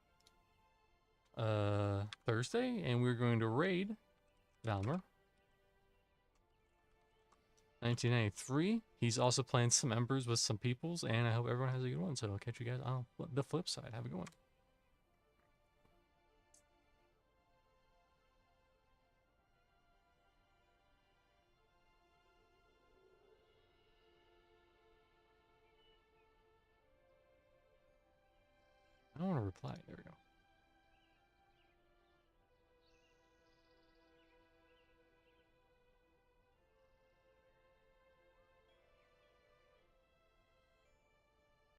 Thursday, and we're going to raid Valimar 1993. He's also playing some Embers with some peoples, and I hope everyone has a good one. So I'll catch you guys on the flip side. Have a good one. I don't want to reply. There we go.